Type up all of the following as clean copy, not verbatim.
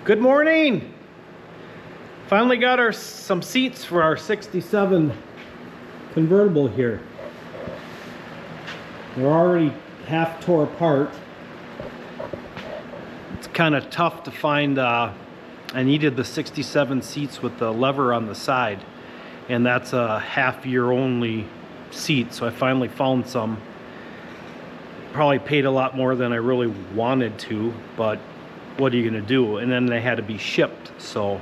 Good morning. Finally got some seats for our 67 convertible here. They're already half tore apart. It's kind of tough to find. I needed the 67 seats with the lever on the side, and that's a half-year only seat, so I finally found some. Probably paid a lot more than I really wanted to, but what are you gonna do? And then they had to be shipped, so.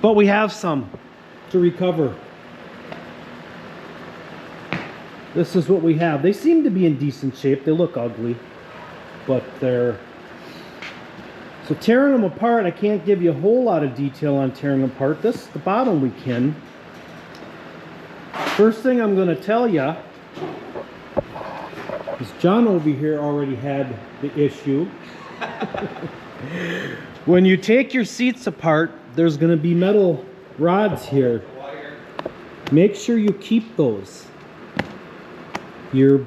But we have some to recover. This is what we have. They seem to be in decent shape. They look ugly, but they're... So tearing them apart, I can't give you a whole lot of detail on tearing them apart. This, the bottom we can. First thing I'm gonna tell you is John over here already had the issue. When you take your seats apart, there's going to be metal rods here. Make sure you keep those. Your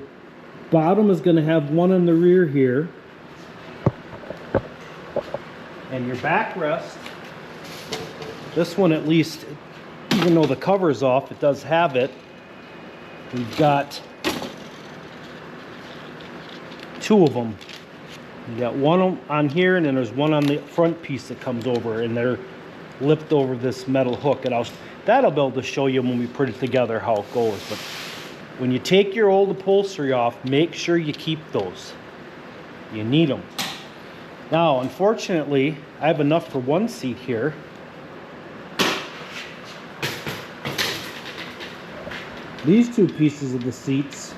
bottom is going to have one in the rear here. And your backrest, this one at least, even though the cover's off, it does have it. We've got two of them. You got one on here, and then there's one on the front piece that comes over, and they're lipped over this metal hook. And that'll be able to show you when we put it together how it goes. But when you take your old upholstery off, make sure you keep those. You need them. Now, unfortunately, I have enough for one seat here. These two pieces of the seats,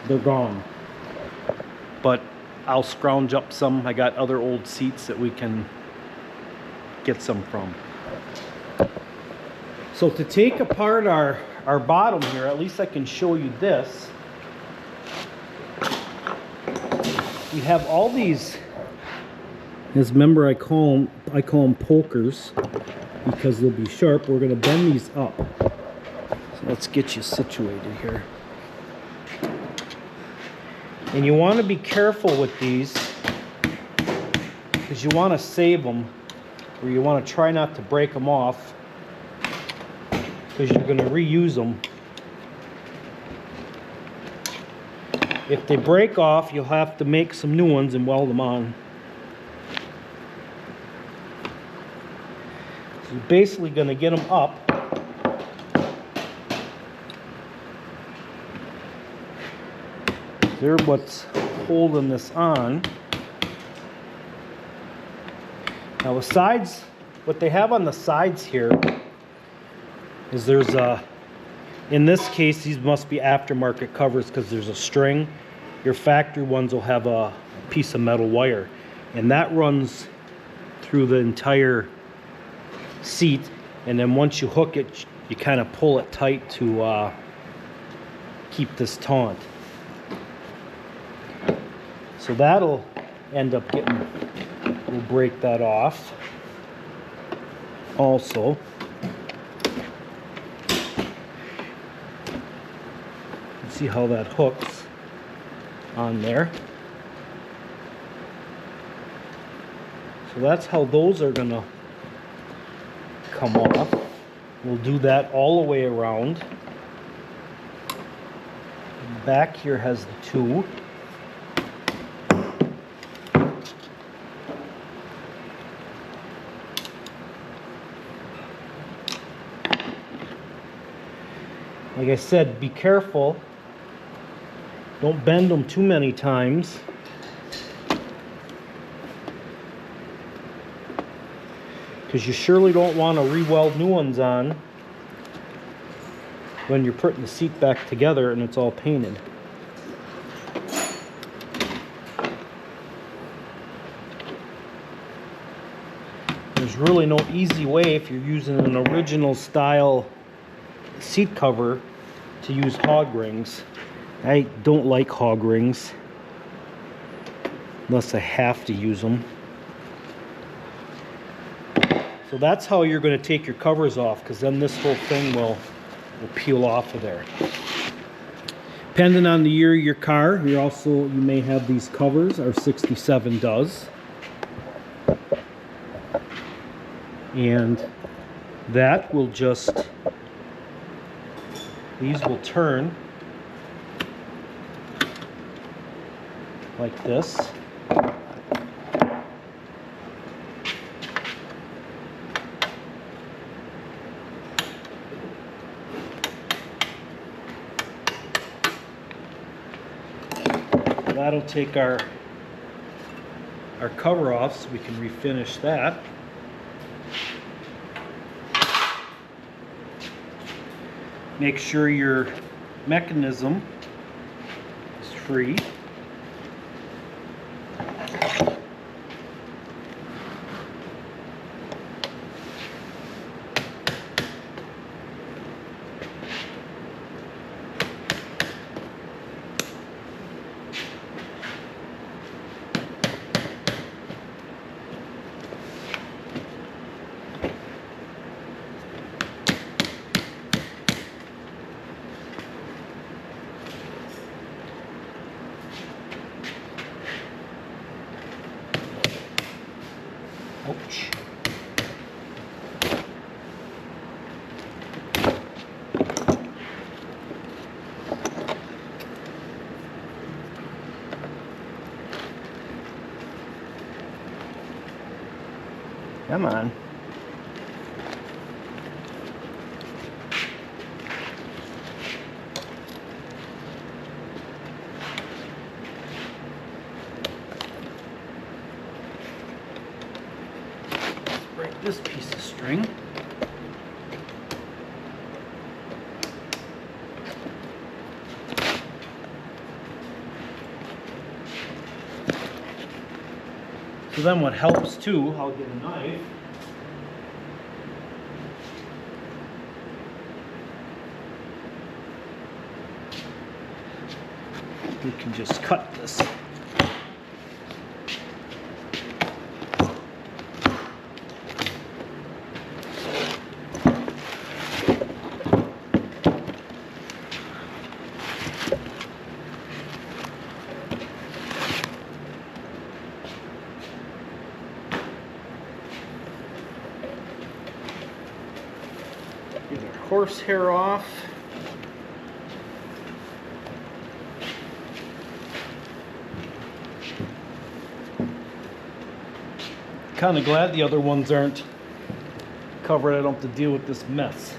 they're gone. But I'll scrounge up some. I got other old seats that we can get some from. So to take apart our bottom here, at least I can show you this. We have all these, as remember I call them pokers because they'll be sharp. We're going to bend these up. So let's get you situated here. And you want to be careful with these because you want to save them, or you want to try not to break them off because you're going to reuse them. If they break off, you'll have to make some new ones and weld them on. So you're basically going to get them up. They're what's holding this on. Now the sides, what they have on the sides here is there's a, in this case these must be aftermarket covers because there's a string. Your factory ones will have a piece of metal wire, and that runs through the entire seat, and then once you hook it, you kind of pull it tight to keep this taut. So that'll end up getting, we'll break that off also. See how that hooks on there. So that's how those are gonna come off. We'll do that all the way around. The back here has the two. Like I said, be careful. Don't bend them too many times. Because you surely don't want to re-weld new ones on when you're putting the seat back together and it's all painted. There's really no easy way if you're using an original style seat cover to use hog rings. I don't like hog rings unless I have to use them. So that's how you're going to take your covers off, because then this whole thing will peel off of there. Depending on the year of your car, you may have these covers. Our 67 does. And that will just, these will turn like this. That'll take our cover off so we can refinish that. Make sure your mechanism is free. Ouch. Come on. Break this piece of string. So then what helps too, I'll get a knife. We can just cut this. Get our horsehair off. Kind of glad the other ones aren't covered. I don't have to deal with this mess.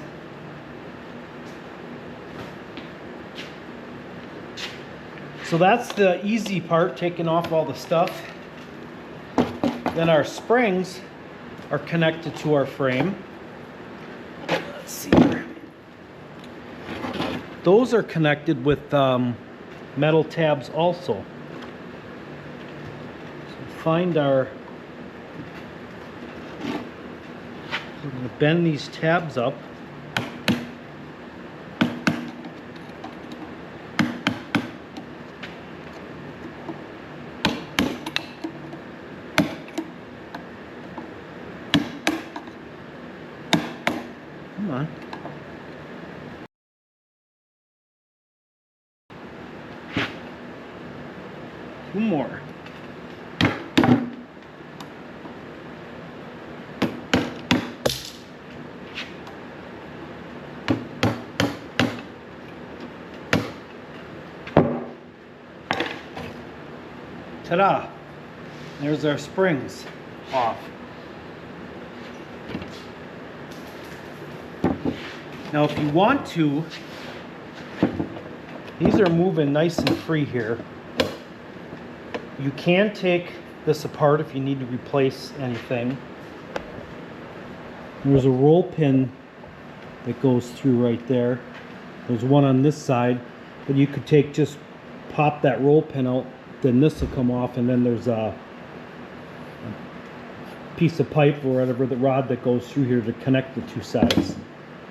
So that's the easy part, taking off all the stuff. Then our springs are connected to our frame. Let's see here. Those are connected with metal tabs also. So find our, we're going to bend these tabs up. Come on. Two more. Ta-da! There's our springs off. Now if you want to, these are moving nice and free here. You can take this apart if you need to replace anything. There's a roll pin that goes through right there. There's one on this side, but you could just pop that roll pin out, then this will come off, and then there's a piece of pipe or whatever, the rod that goes through here to connect the two sides.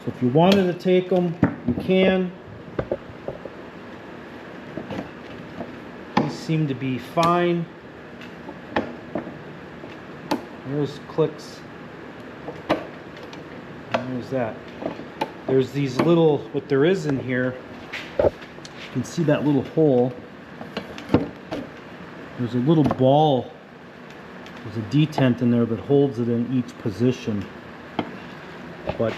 So if you wanted to take them, you can. These seem to be fine. There's clicks. And there's that. There's these little, what there is in here, you can see that little hole. There's a little ball, there's a detent in there that holds it in each position. But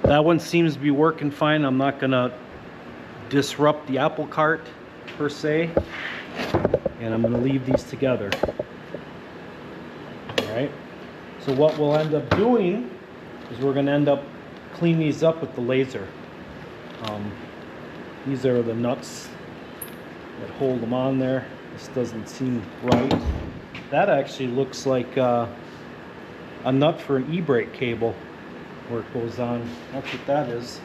that one seems to be working fine. I'm not gonna disrupt the apple cart per se, and I'm gonna leave these together. All right, so what we'll end up doing is we're gonna end up cleaning these up with the laser. These are the nuts that hold them on there. This doesn't seem right. That actually looks like a nut for an e-brake cable where it goes on. That's what that is.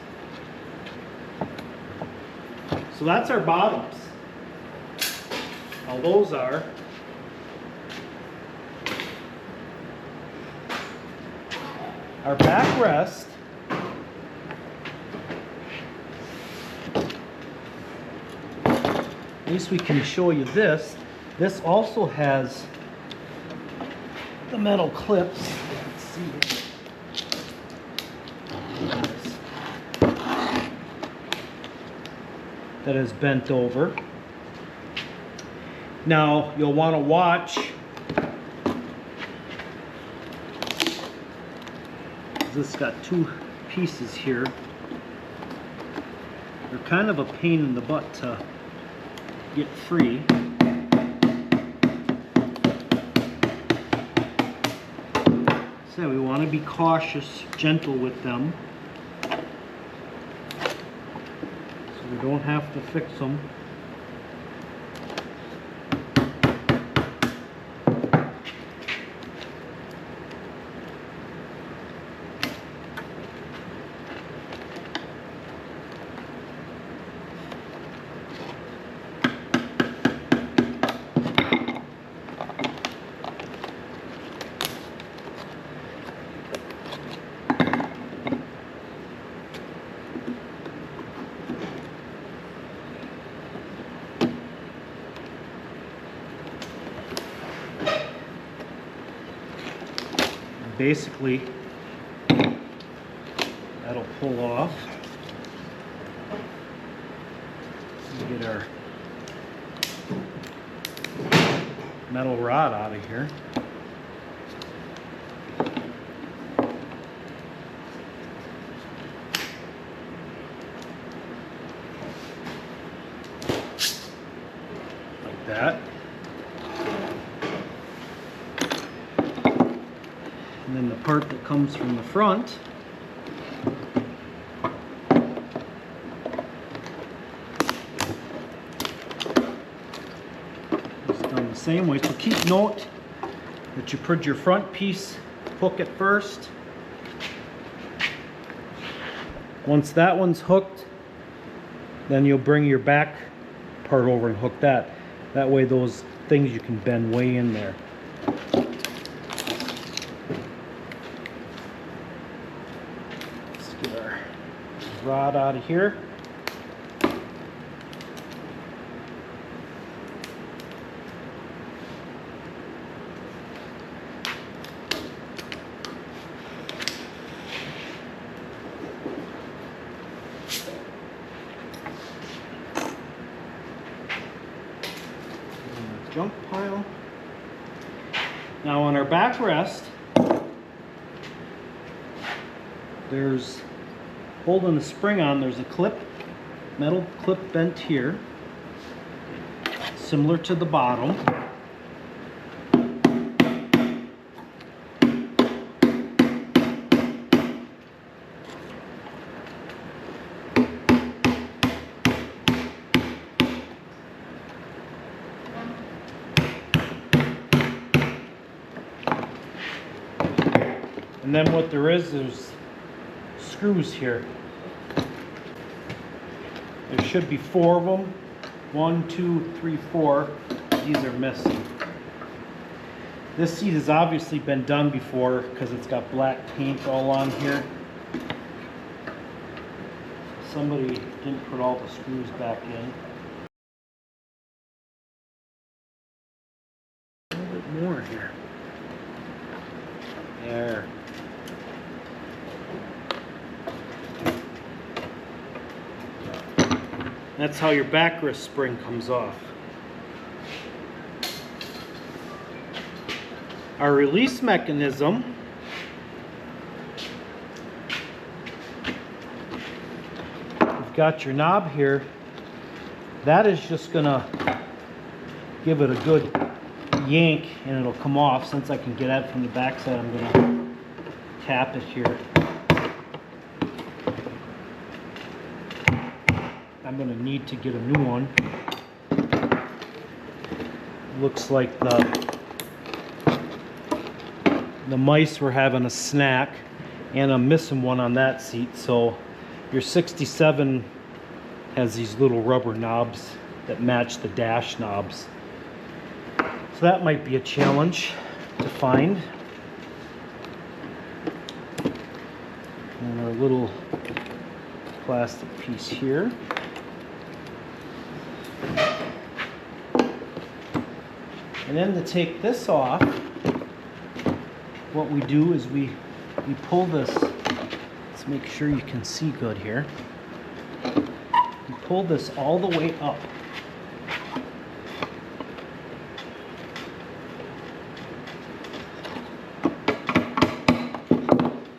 So that's our bottoms. All those are our backrest. At least we can show you this. This also has the metal clips. Let's see. That is bent over. Now you'll want to watch. This got two pieces here. They're kind of a pain in the butt to get free. So we want to be cautious, gentle with them, so we don't have to fix them. Basically, that'll pull off. We get our metal rod out of here. Like that. And then the part that comes from the front is done the same way. So keep note that you put your front piece, hook it first. Once that one's hooked, then you'll bring your back part over and hook that. That way those things you can bend way in there. Rod out of here. Junk pile. Now on our backrest, there's holding the spring on, there's a clip, metal clip bent here, similar to the bottom. And then what there is, there's screws here. There should be 4 of them. 1, 2, 3, 4. These are missing. This seat has obviously been done before because it's got black paint all on here. Somebody didn't put all the screws back in. A little bit more here. There. That's how your backrest spring comes off. Our release mechanism got your knob here, that is just gonna give it a good yank and it'll come off. Since I can get at it from the back side, I'm gonna tap it here. I'm gonna need to get a new one. Looks like the mice were having a snack, and I'm missing one on that seat. So your 67 has these little rubber knobs that match the dash knobs. So that might be a challenge to find. And our little plastic piece here. And then to take this off, what we do is we pull this. Let's make sure you can see good here. We pull this all the way up.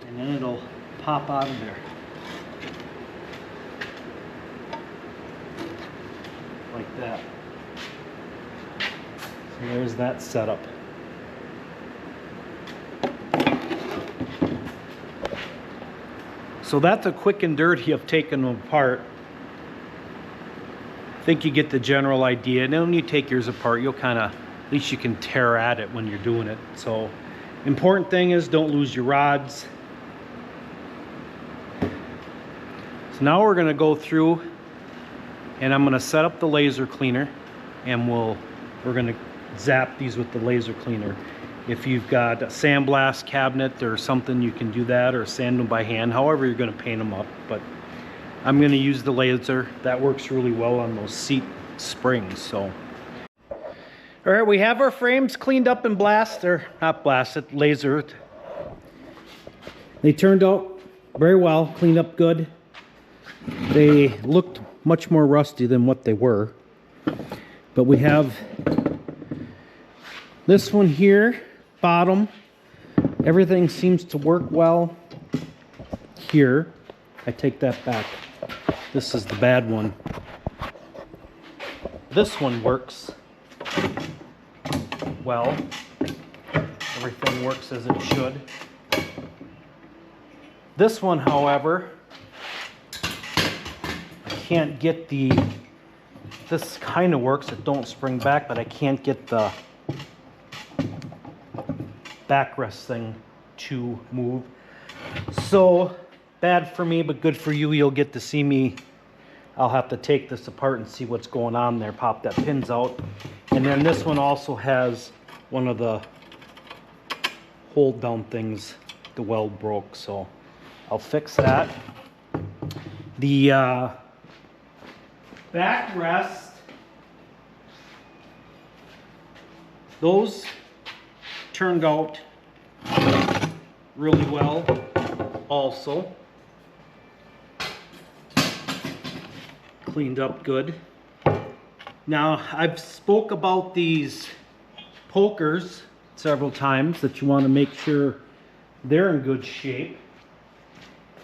And then it'll pop out of there. Like that. So there's that setup. So that's a quick and dirty of taking them apart. I think you get the general idea. And then when you take yours apart, you'll kind of, at least you can tear at it when you're doing it. So important thing is don't lose your rods. So now we're going to go through and I'm going to set up the laser cleaner, and we're going to zap these with the laser cleaner. If you've got a sandblast cabinet or something, you can do that, or sand them by hand, however you're going to paint them up. But I'm going to use the laser. That works really well on those seat springs. So, all right, we have our frames cleaned up and lasered. They turned out very well, cleaned up good. They looked much more rusty than what they were. But we have this one here, bottom. Everything seems to work well here. I take that back. This is the bad one. This one works well. Everything works as it should. This one, however, I can't get this kind of works. It don't spring back, but I can't get the backrest thing to move. So bad for me, but good for you. You'll get to see me. I'll have to take this apart and see what's going on there. Pop that pins out. And then this one also has one of the hold down things. The weld broke, so I'll fix that. The backrest, those turned out really well also. Cleaned up good. Now, I've spoke about these pokers several times, that you want to make sure they're in good shape,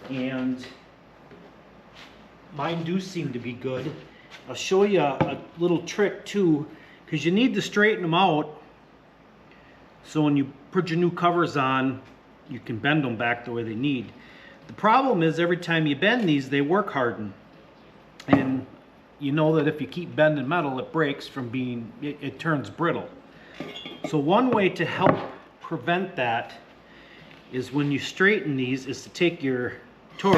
and mine do seem to be good. I'll show you a little trick too, because you need to straighten them out so when you put your new covers on, you can bend them back the way they need. The problem is every time you bend these, they work harden. And you know that if you keep bending metal, it breaks from being, it turns brittle. So one way to help prevent that is when you straighten these is to take your torch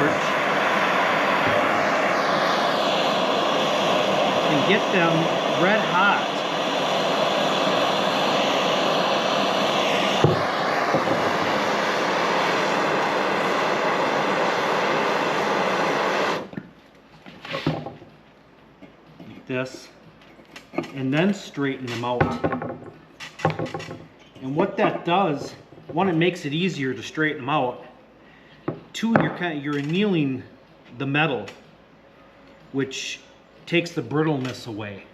and get them red hot. Like this, and then straighten them out. And what that does, one, it makes it easier to straighten them out. Two, you're annealing the metal, which takes the brittleness away.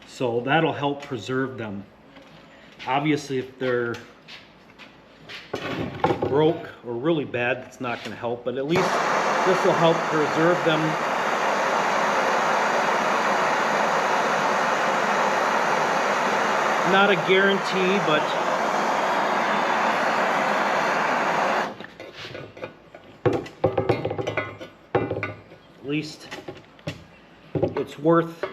So that'll help preserve them. Obviously, if they're broke or really bad, it's not going to help, but at least this will help preserve them not a guarantee, but at least it's worth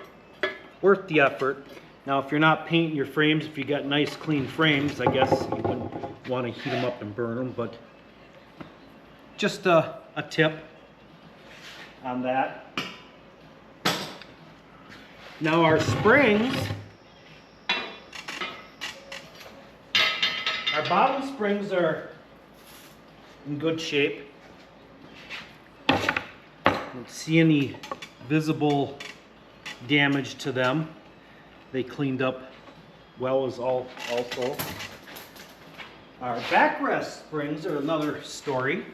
the effort. Now, if you're not painting your frames, if you got nice clean frames, I guess you wouldn't want to heat them up and burn them, but just a tip on that. Now our springs, our bottom springs are in good shape. Don't see any visible damage to them. They cleaned up well as also. Our backrest springs are another story.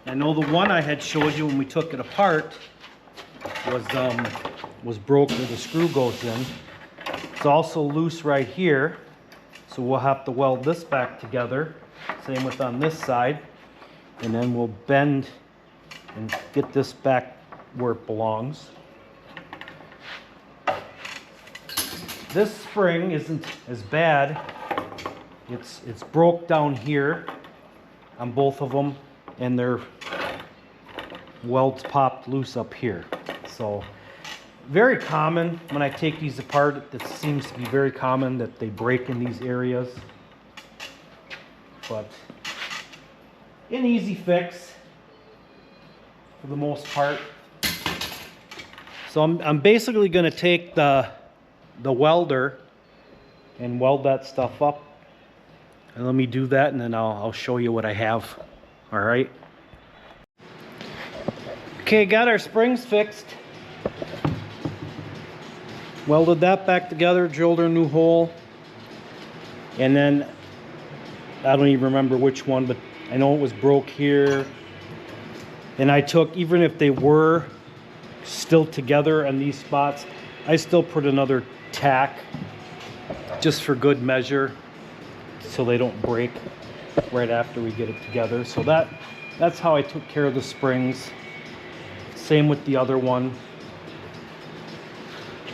I know the one I had showed you when we took it apart was broke where the screw goes in. It's also loose right here, so we'll have to weld this back together. Same with on this side, and then we'll bend and get this back where it belongs. This spring isn't as bad. It's broke down here on both of them, and their welds popped loose up here. So very common when I take these apart. It seems to be very common that they break in these areas, but an easy fix for the most part. So I'm basically going to take the welder and weld that stuff up, and let me do that, and then I'll show you what I have. All right. Okay, got our springs fixed. Welded that back together, drilled our new hole, and then I don't even remember which one, but I know it was broke here. And I took, even if they were still together on these spots, I still put another tack just for good measure so they don't break right after we get it together. So that's how I took care of the springs. Same with the other one.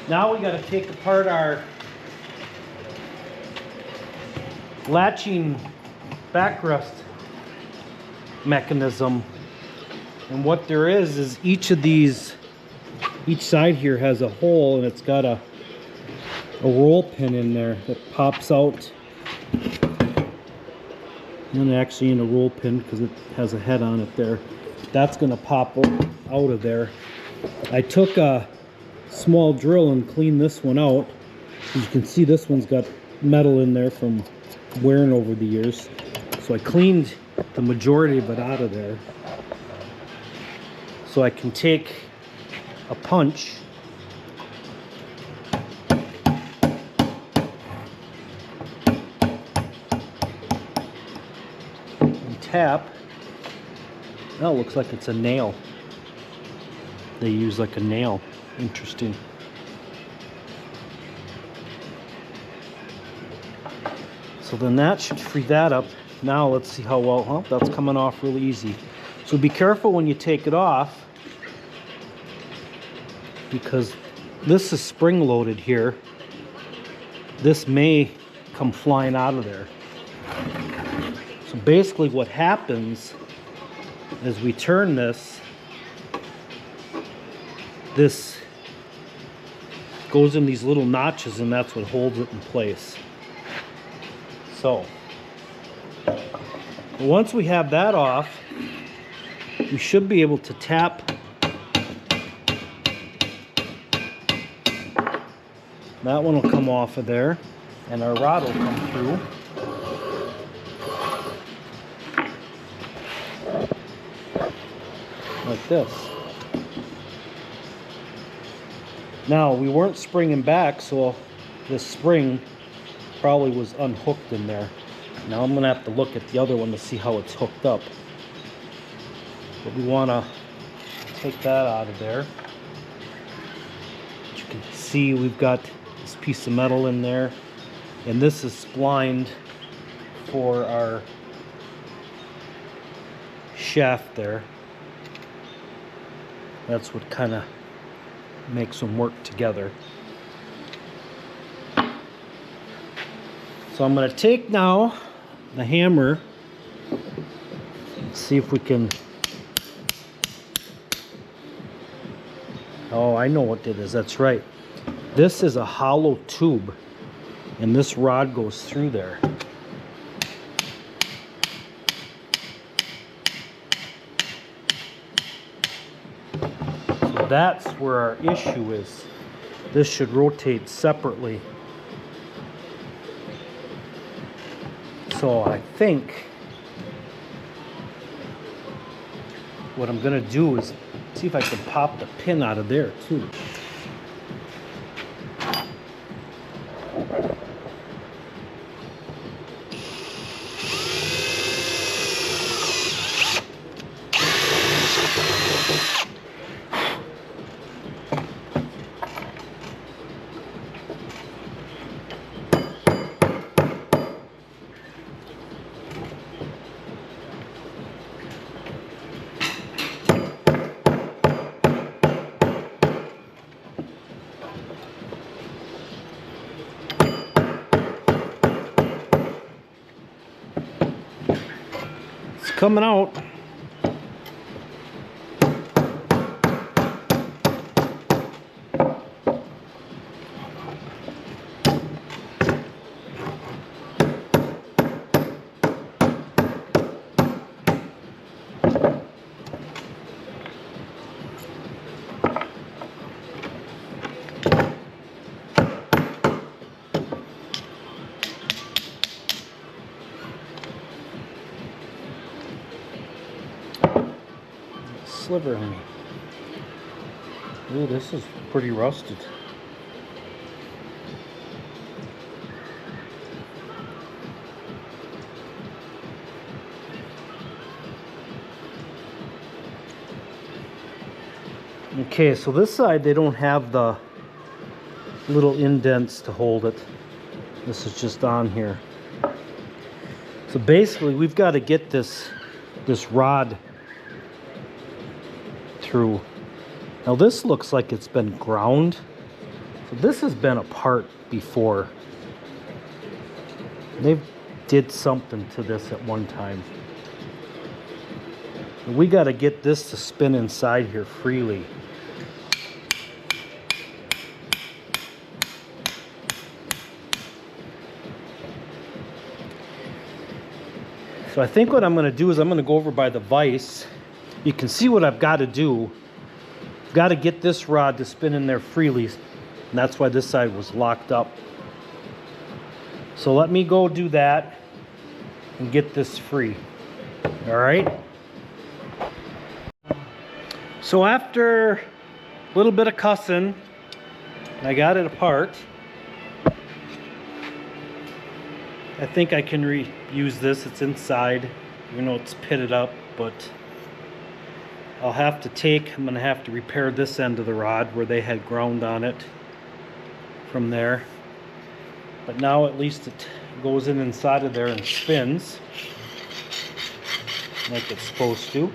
Now we got to take apart our latching backrest mechanism. And what there is each side here has a hole, and it's got a roll pin in there that pops out. And actually in a roll pin because it has a head on it there. That's going to pop out of there. I took a small drill and cleaned this one out. As you can see, this one's got metal in there from wearing over the years. So I cleaned the majority of it out of there. So I can take a punch and tap. Oh, it looks like it's a nail. They use like a nail. Interesting. So then that should free that up. Now let's see how well, that's coming off really easy. So be careful when you take it off, because this is spring loaded here. This may come flying out of there. So basically what happens is we turn this goes in these little notches, and that's what holds it in place. So once we have that off, we should be able to tap that one. Will come off of there, and our rod will come through. Like this. Now, we weren't springing back, so this spring probably was unhooked in there. Now I'm going to have to look at the other one to see how it's hooked up. But we want to take that out of there. As you can see, we've got this piece of metal in there, and this is splined for our shaft there. That's what kind of makes them work together. So I'm going to take now the hammer, see if we can. Oh, I know what it is. That's right. This is a hollow tube, and this rod goes through there. So that's where our issue is. This should rotate separately. So I think what I'm going to do is see if I can pop the pin out of there too. Coming out. Sliver on me. Ooh, this is pretty rusted. Okay, so this side they don't have the little indents to hold it. This is just on here. So basically we've got to get this rod through. Now this looks like it's been ground. So this has been apart before. They did something to this at one time. And we got to get this to spin inside here freely. So I think what I'm going to do is I'm going to go over by the vise. You can see what I've got to do. I've got to get this rod to spin in there freely, and that's why this side was locked up. So let me go do that and get this free. All right. So after a little bit of cussing, I got it apart. I think I can reuse this. It's inside, even though it's pitted up, but I'm going to have to repair this end of the rod where they had ground on it from there. But now at least it goes inside of there and spins like it's supposed to.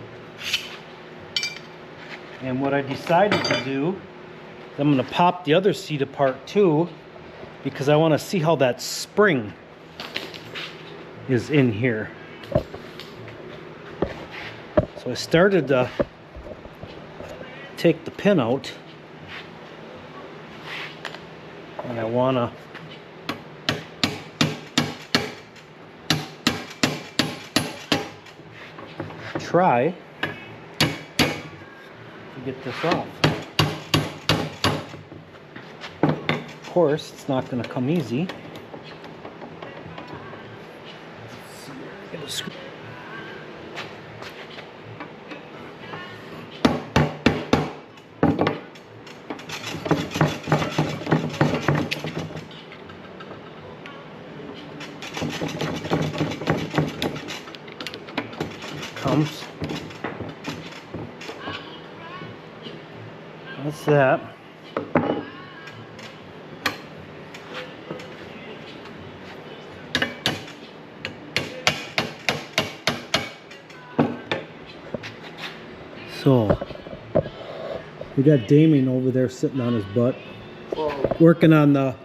And what I decided to do is I'm going to pop the other seat apart too, because I want to see how that spring is in here. So I started to take the pin out, and I want to try to get this off. Of course, it's not going to come easy. Get a screw. Comes. That's that. So we got Damien over there sitting on his butt, working on a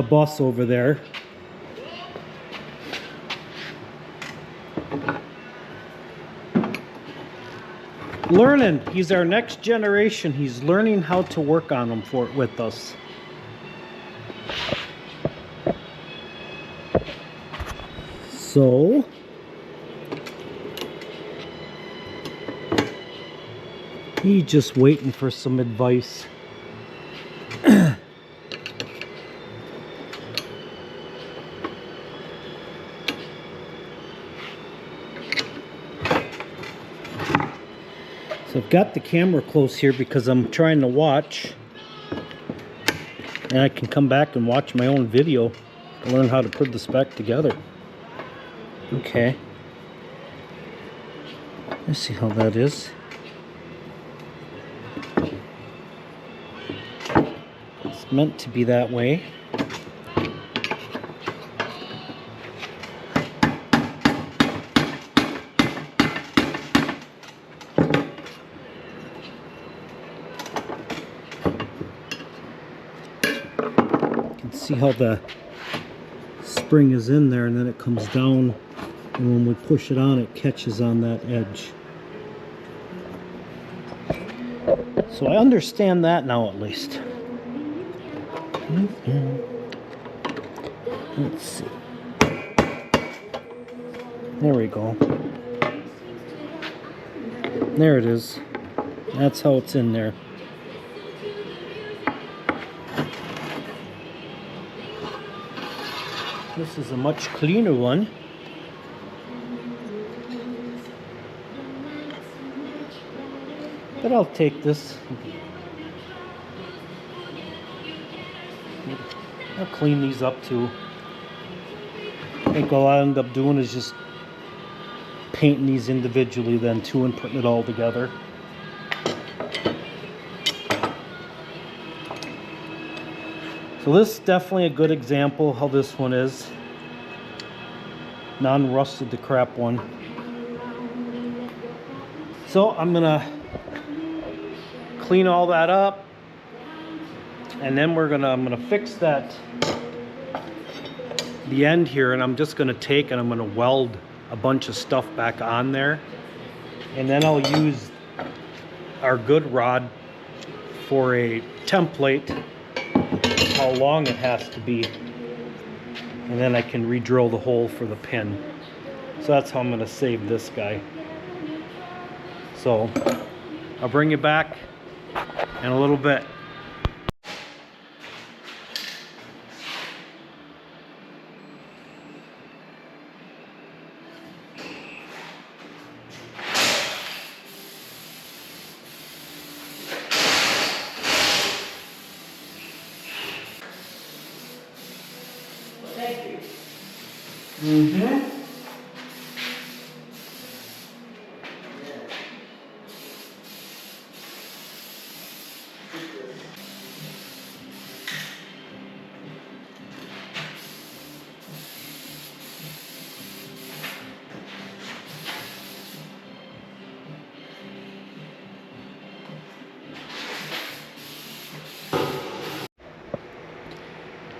bus over there. learning. He's our next generation. He's learning how to work on them with us. So he's just waiting for some advice. So I've got the camera close here because I'm trying to watch, and I can come back and watch my own video to learn how to put this back together. Okay. Let's see how that is. It's meant to be that way. See how the spring is in there, and then it comes down, and when we push it on, it catches on that edge. So I understand that now, at least. Let's see. There we go. There it is. That's how it's in there. This is a much cleaner one. But I'll take this. I'll clean these up too. I think all I'll end up doing is just painting these individually then too, and putting it all together. So this is definitely a good example how this one is. Non-rusted the crap one. So I'm gonna clean all that up, and then I'm gonna fix the end here, and I'm just gonna take and I'm gonna weld a bunch of stuff back on there, and then I'll use our good rod for a template how long it has to be, and then I can re-drill the hole for the pin. So that's how I'm going to save this guy. So I'll bring you back in a little bit.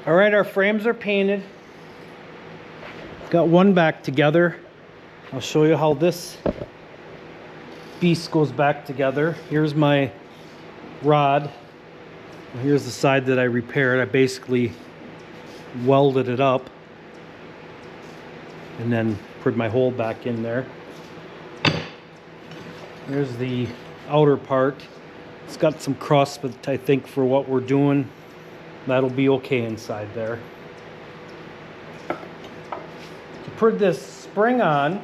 All right, our frames are painted. Got one back together. I'll show you how this beast goes back together. Here's my rod. Here's the side that I repaired. I basically welded it up and then put my hole back in there. Here's the outer part. It's got some crust, but I think for what we're doing, that'll be okay inside there. To put this spring on,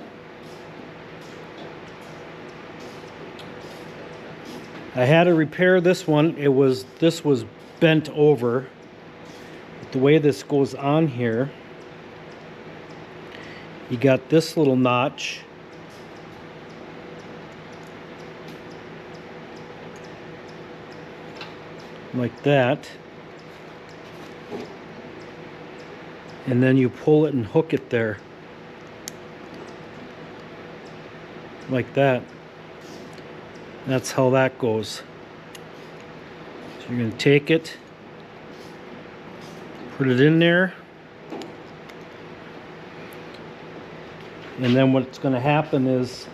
I had to repair this one. This was bent over. The way this goes on here, you got this little notch. Like that. And then you pull it and hook it there. Like that. That's how that goes. So you're going to take it, put it in there, and then what's going to happen is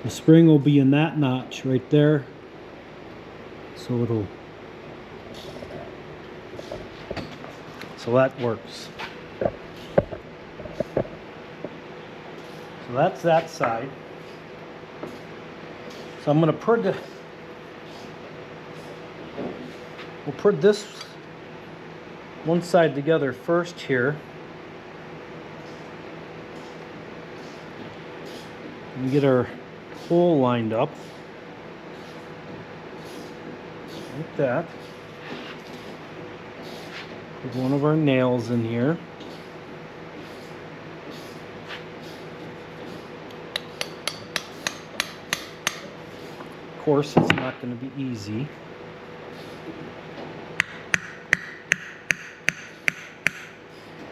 The spring will be in that notch right there. So that works. So that's that side. So I'm going to we'll put this one side together first here. And get our hole lined up. Like that. Put one of our nails in here. Of course, it's not going to be easy.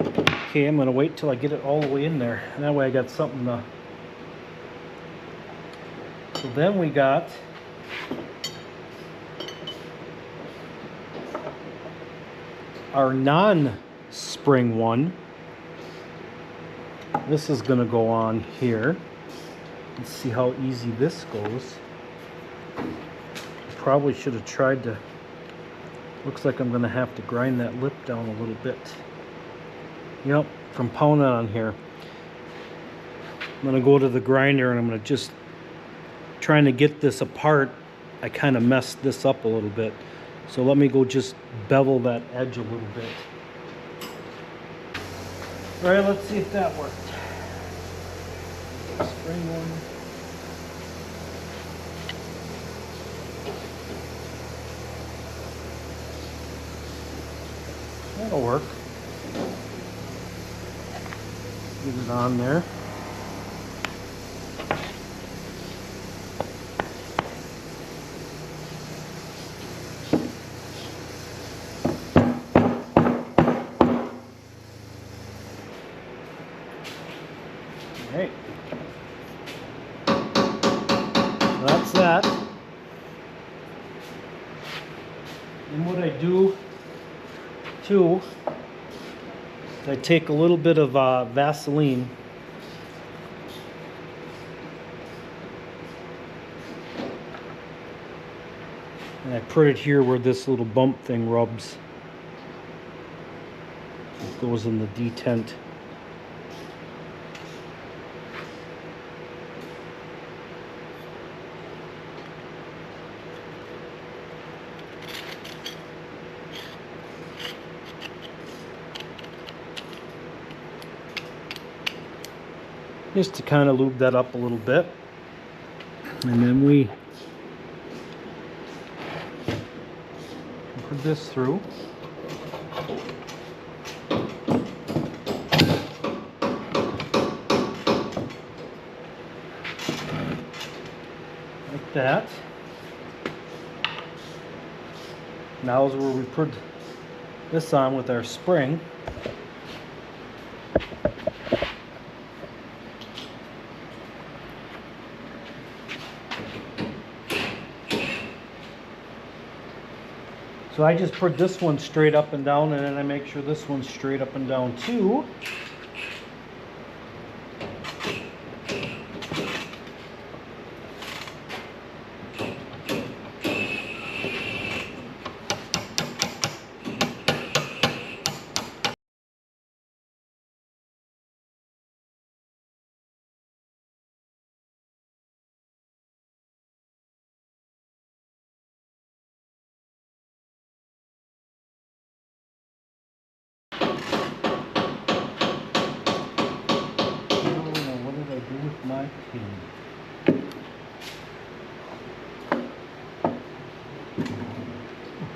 Okay, I'm going to wait till I get it all the way in there. And that way I got something to... So then we got our non-spring one. This is going to go on here. Let's see how easy this goes. Probably should have tried to... Looks like I'm going to have to grind that lip down a little bit. Yep, from pounding on here. I'm going to go to the grinder and I'm going to just... Trying to get this apart, I kind of messed this up a little bit. So let me go just bevel that edge a little bit. All right, let's see if that worked. Spring one. That'll work. Get it on there. Alright. So that's that. And what I do too is I take a little bit of Vaseline and I put it here where this little bump thing rubs. It goes in the detent. Just to kind of lube that up a little bit. And then we put this through. Like that. Now is where we put this on with our spring. So I just put this one straight up and down, and then I make sure this one's straight up and down too. My pin.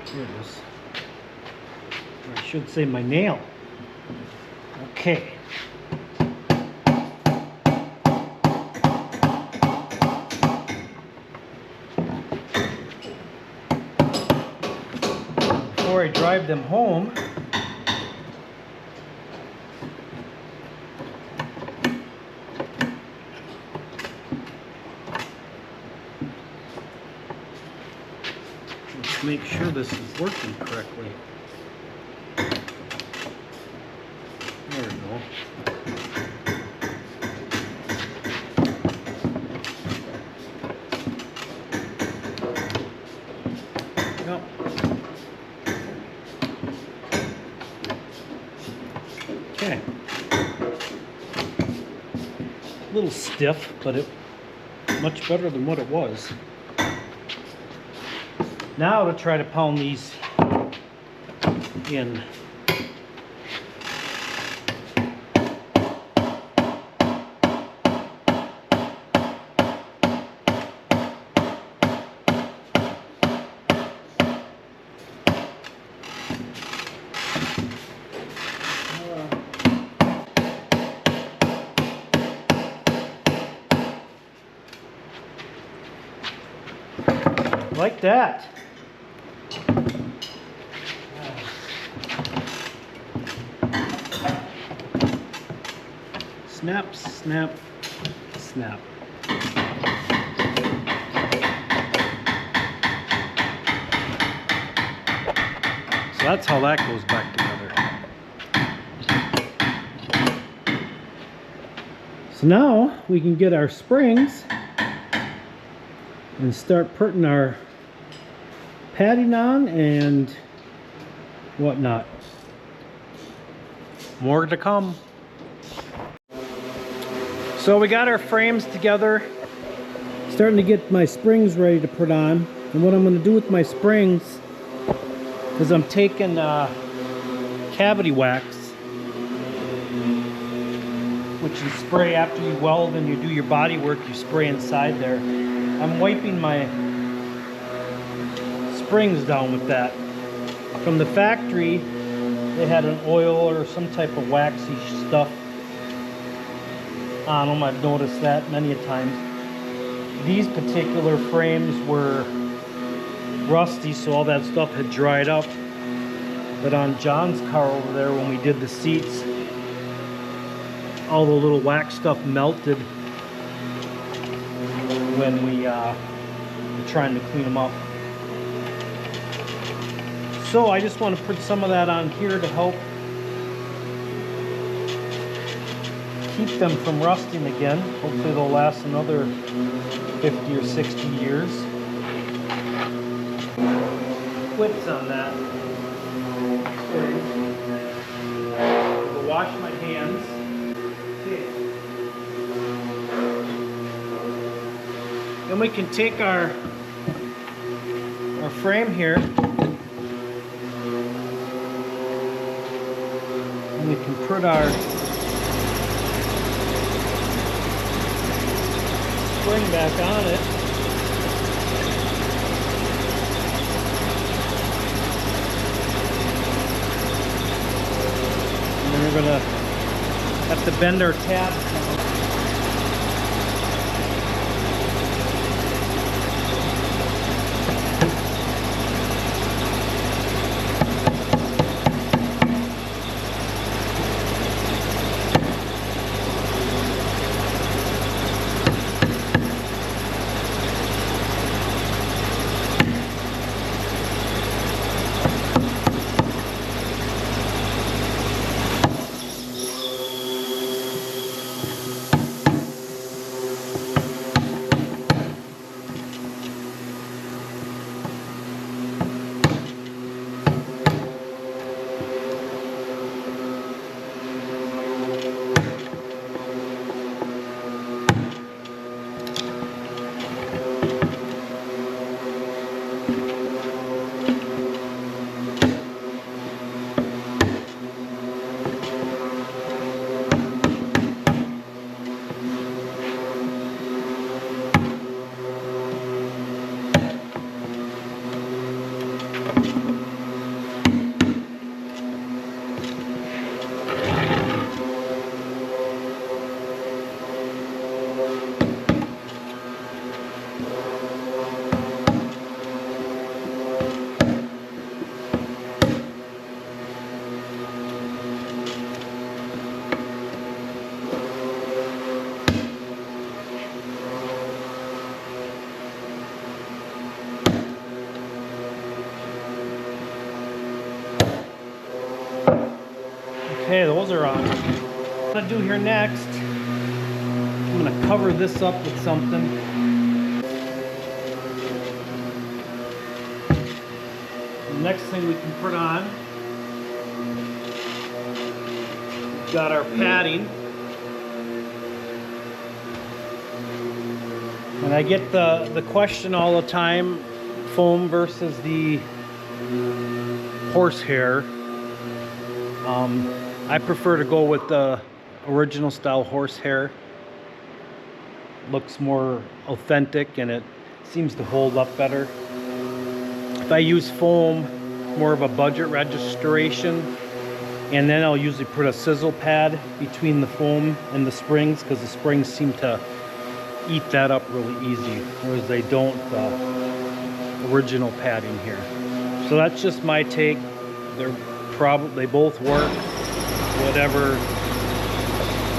Here it is. Or I should say my nail. Okay. Before I drive them home, make sure this is working correctly. There we go. Yep. Okay. A little stiff, but it much better than what it was. Now to try to pound these in. Like that. Snap, snap, snap. So that's how that goes back together. So now we can get our springs and start putting our padding on and whatnot. More to come. So we got our frames together. Starting to get my springs ready to put on. And what I'm going to do with my springs is I'm taking cavity wax, which you spray after you weld and you do your body work, you spray inside there. I'm wiping my springs down with that. From the factory, they had an oil or some type of waxy stuff on them. I've noticed that many a times. These particular frames were rusty, so all that stuff had dried up. But on John's car over there, when we did the seats, all the little wax stuff melted when we were trying to clean them up. So I just want to put some of that on here to help keep them from rusting again. Hopefully they'll last another 50 or 60 years. Clips on that. I'll wash my hands. Okay. Then we can take our frame here. And we can put our spring back on it. And then we're going to have to bend our tabs. Okay, those are on. What I'm gonna do here next, I'm gonna cover this up with something. The next thing we can put on, we've got our padding. And I get the question all the time, foam versus the horsehair. I prefer to go with the original style horsehair. Looks more authentic and it seems to hold up better. If I use foam, more of a budget restoration, and then I'll usually put a sizzle pad between the foam and the springs because the springs seem to eat that up really easy, whereas they don't original padding here. So that's just my take. They both work, whatever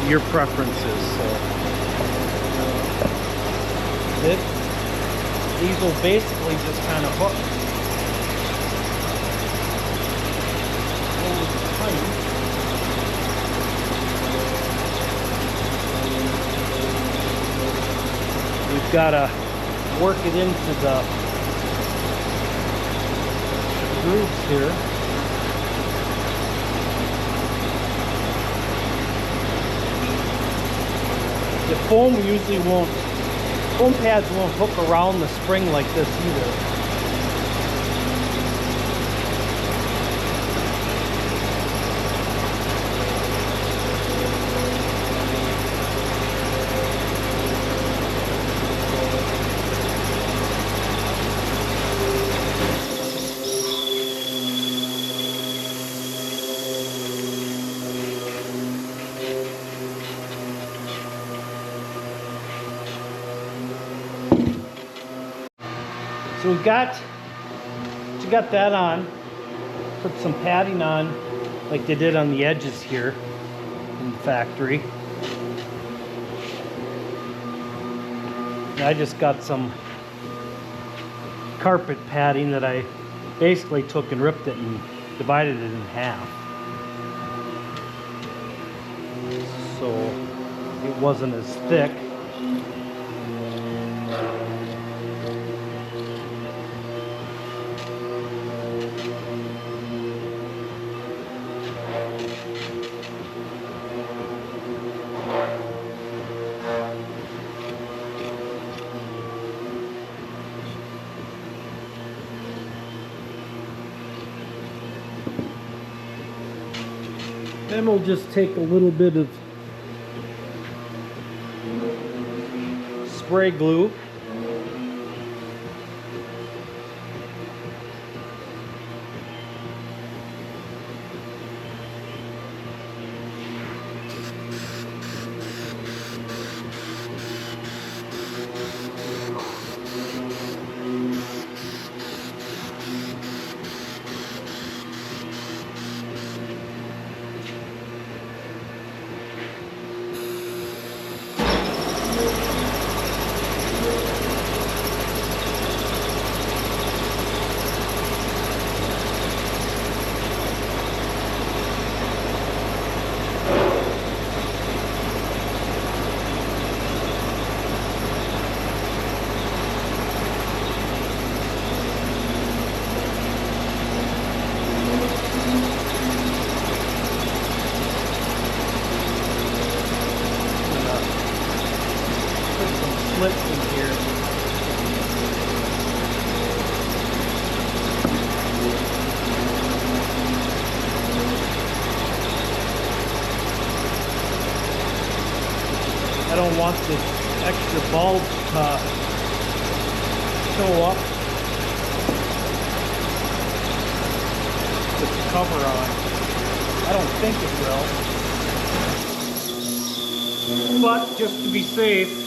your preference is. So these will basically just kind of hook. We've got to work it into the grooves here. The foam usually won't, foam pads won't hook around the spring like this either. So we got that on, put some padding on like they did on the edges here in the factory. And I just got some carpet padding that I basically took and ripped it and divided it in half. So it wasn't as thick. Then we'll just take a little bit of spray glue. Slits in here. I don't want this extra bulb to show up with the cover on. I don't think it will, but just to be safe,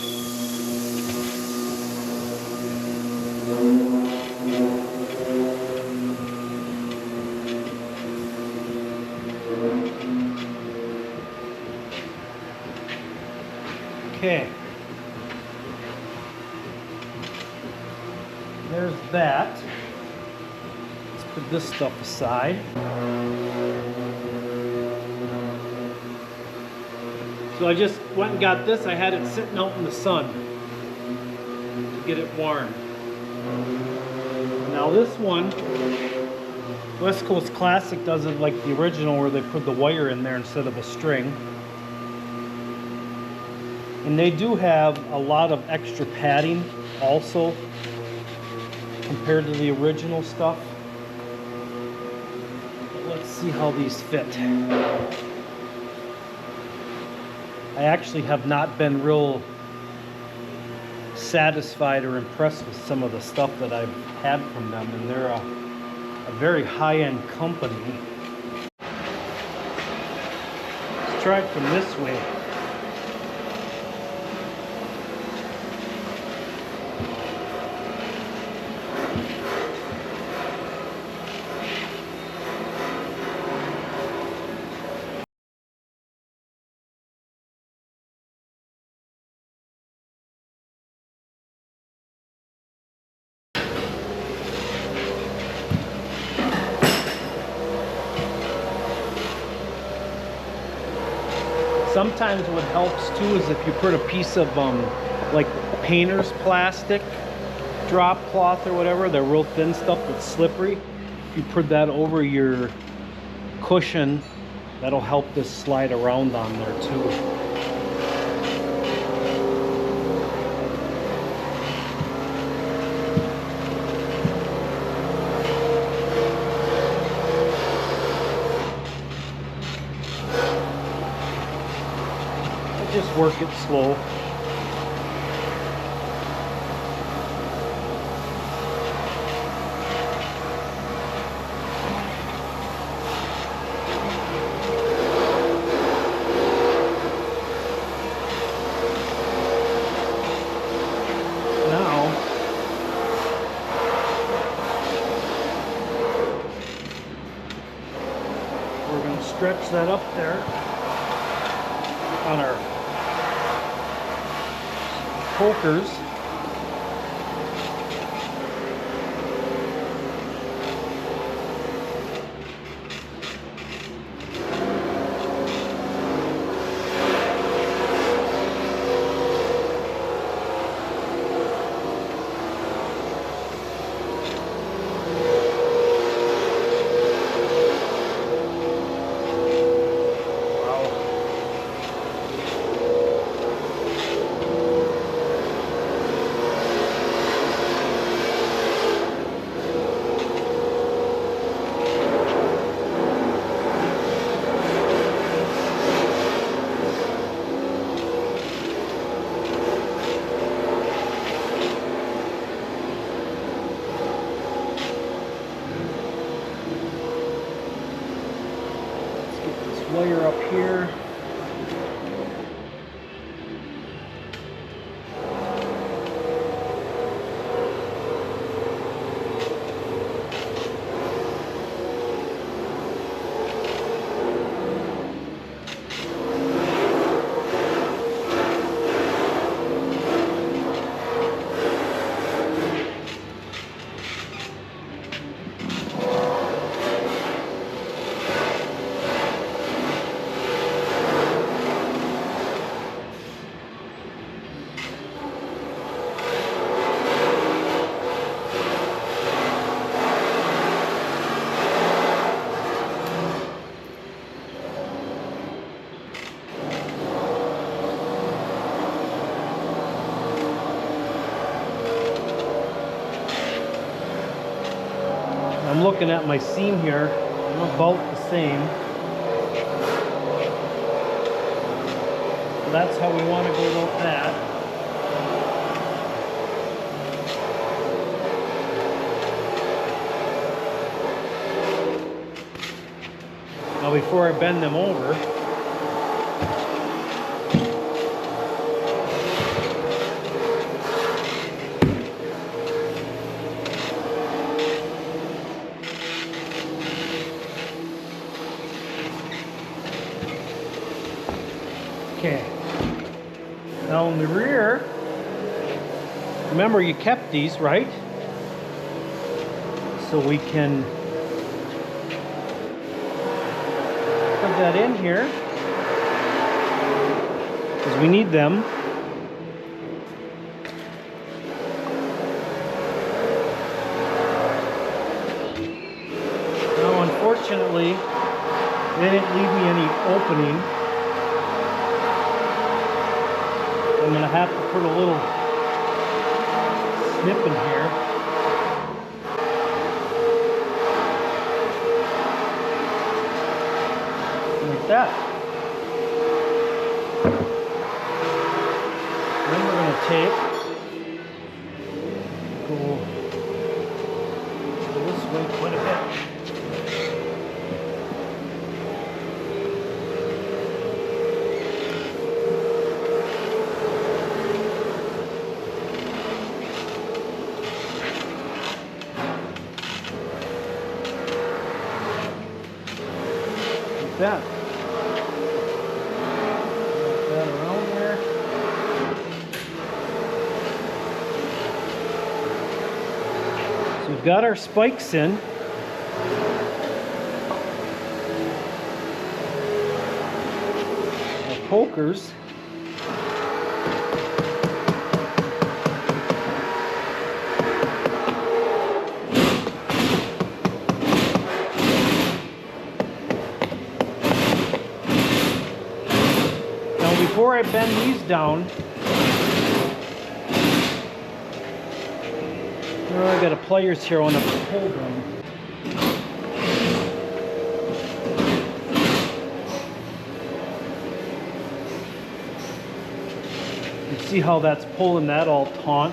okay, there's that. Let's put this stuff aside. So I just went and got this. I had it sitting out in the sun to get it warm. Now this one West Coast Classic does it like the original where they put the wire in there instead of a string. And they do have a lot of extra padding also compared to the original stuff. But let's see how these fit. I actually have not been real satisfied or impressed with some of the stuff that I've had from them, and they're a very high-end company. Let's try it from this way. Sometimes what helps too is if you put a piece of like painter's plastic, drop cloth or whatever, the real thin stuff that's slippery, if you put that over your cushion, that'll help this slide around on there too. Just work it slow. Now, we're going to stretch that up there on our pokers. Wire up here. I'm looking at my seam here. I'm about the same. So that's how we want to go about that. Now before I bend them over, okay. Now in the rear, remember you kept these, right? So we can put that in here because we need them. Now Fortunately, they didn't leave me any opening. I'm going to have to put a little snip in here. Like that. Then we're going to go this way quite a bit. Like that. That around there. So we've got our spikes in. Our pokers. Before I bend these down, I got a pliers here. I want to pull them. You see how that's pulling that all taut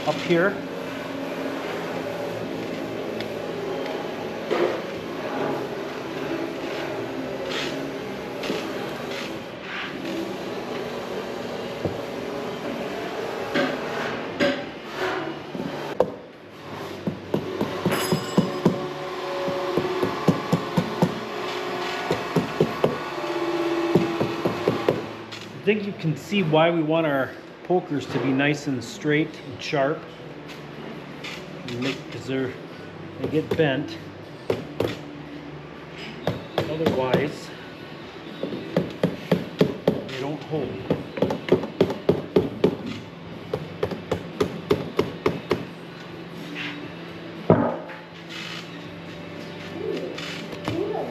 up here? I think you can see why we want our pokers to be nice and straight and sharp, because they get bent. Otherwise, they don't hold.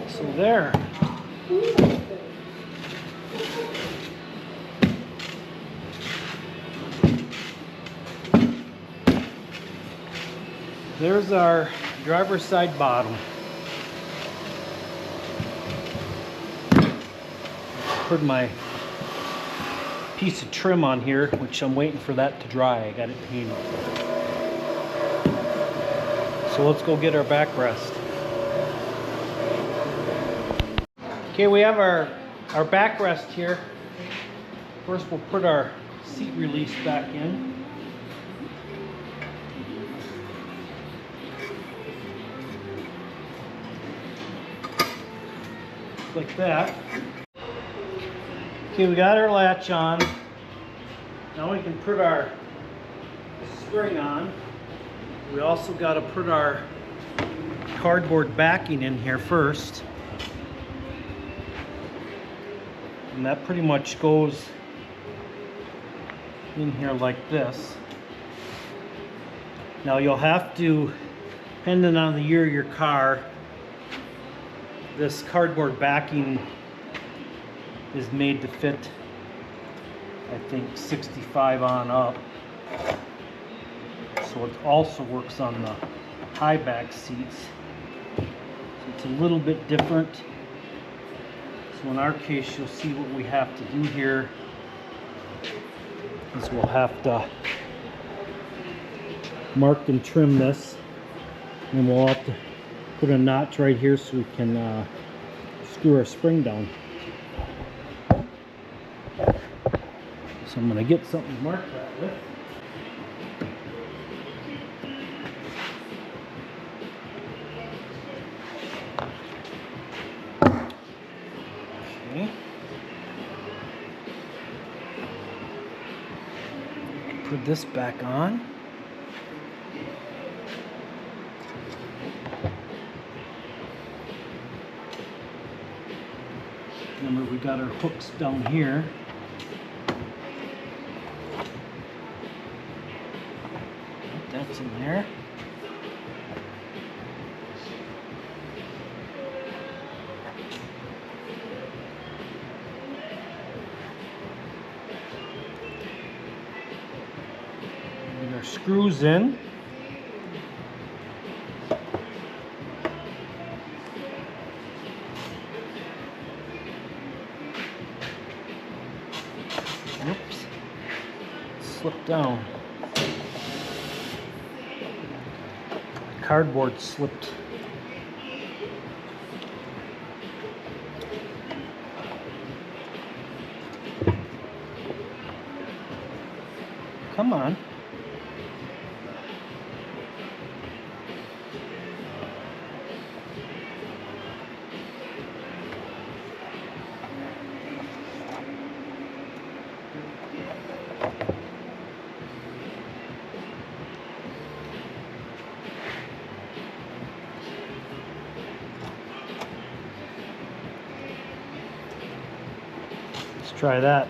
So there. There's our driver's side bottom. Put my piece of trim on here, which I'm waiting for that to dry. I got it painted. So let's go get our backrest. Okay, we have our backrest here. First we'll put our seat release back in. Like that. Okay, we got our latch on. Now we can put our spring on. We also got to put our cardboard backing in here first. And that pretty much goes in here like this. Now you'll have to, depending on the year of your car, this cardboard backing is made to fit, I think, 65 on up. So it also works on the high back seats. So it's a little bit different. So in our case, you'll see what we have to do here is we'll have to mark and trim this, and we'll have to put a notch right here so we can screw our spring down. So I'm going to get something to mark that with. Okay. Put this back on. Remember, we got our hooks down here. That's in there. screws in. Oops, slipped down. Cardboard slipped. Come on. Let's try that.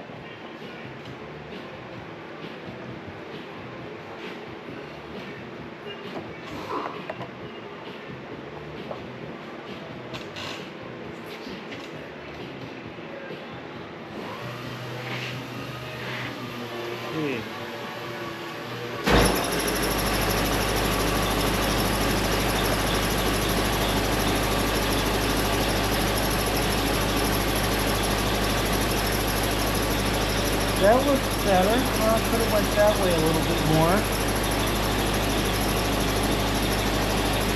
That looks better. Well, I could have went that way a little bit more.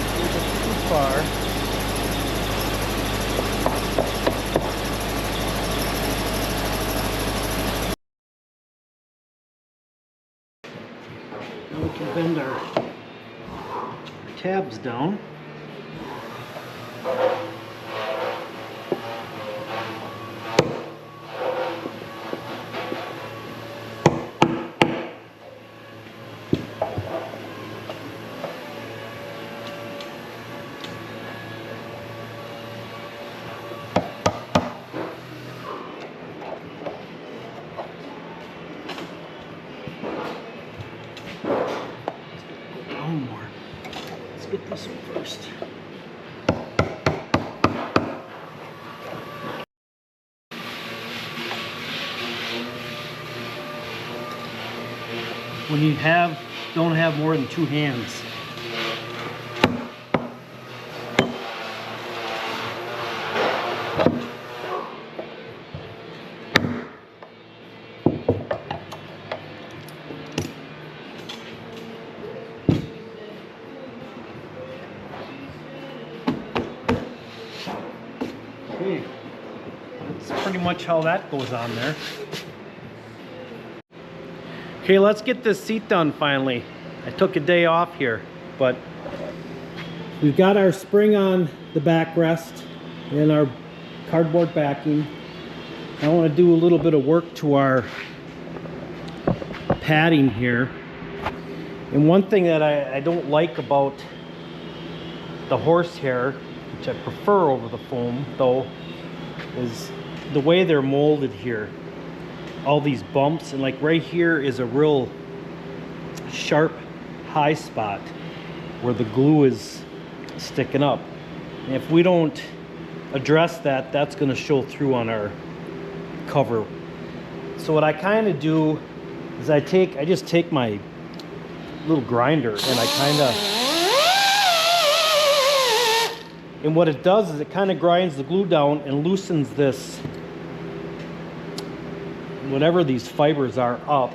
A little bit too far. Now we can bend our tabs down. More. Let's get this one first. When you don't have more than two hands. Okay, that's pretty much how that goes on there. Okay, let's get this seat done finally. I took a day off here, but we've got our spring on the backrest and our cardboard backing. I want to do a little bit of work to our padding here. And one thing that I don't like about the horsehair, which I prefer over the foam though, is the way they're molded here. All these bumps, and like right here is a real sharp high spot where the glue is sticking up. And if we don't address that, that's going to show through on our cover. So what I kind of do is I just take my little grinder and I kind of, and what it does is it kind of grinds the glue down and loosens this, whatever these fibers are up.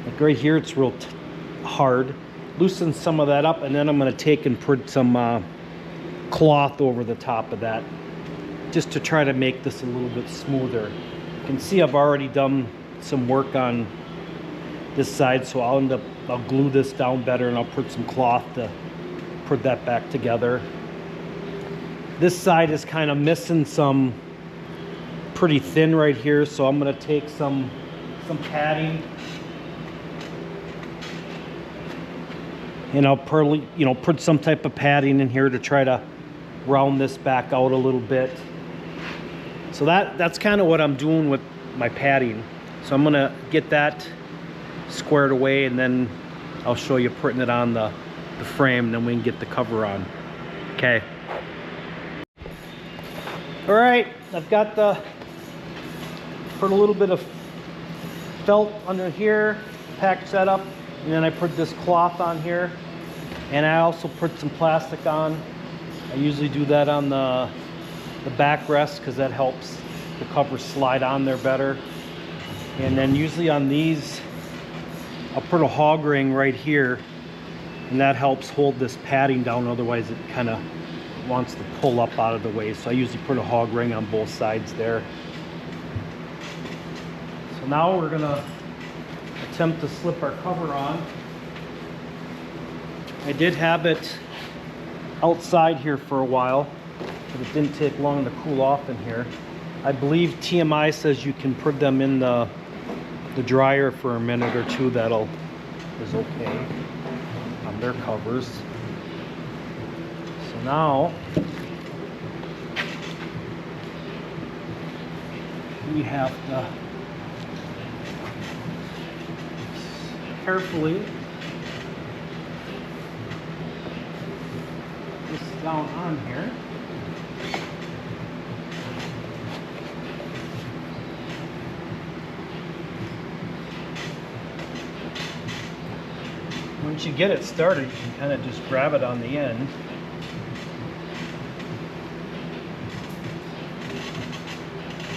Like right here it's real hard. Loosen some of that up, and then I'm going to take and put some cloth over the top of that just to try to make this a little bit smoother. You can see I've already done some work on this side, so I'll glue this down better, and I'll put some cloth to put that back together. This side is kind of missing some pretty thin right here, so I'm going to take some padding, and I'll probably, put some type of padding in here to try to round this back out a little bit. So that's kind of what I'm doing with my padding. So I'm going to get that squared away, and then I'll show you putting it on the frame, and then we can get the cover on. Okay. All right, I've got put a little bit of felt under here, packed that up, And then I put this cloth on here, and I also put some plastic on. I usually do that on the backrest because that helps the cover slide on there better. And then usually on these, I'll put a hog ring right here, and that helps hold this padding down, otherwise it kind of wants to pull up out of the way. So I usually put a hog ring on both sides there. So now we're gonna attempt to slip our cover on. I did have it outside here for a while, but it didn't take long to cool off in here. I believe TMI says you can put them in the dryer for a minute or two. That'll is okay on their covers. So now we have to carefully put this down on here. Once you get it started, you can kind of just grab it on the end.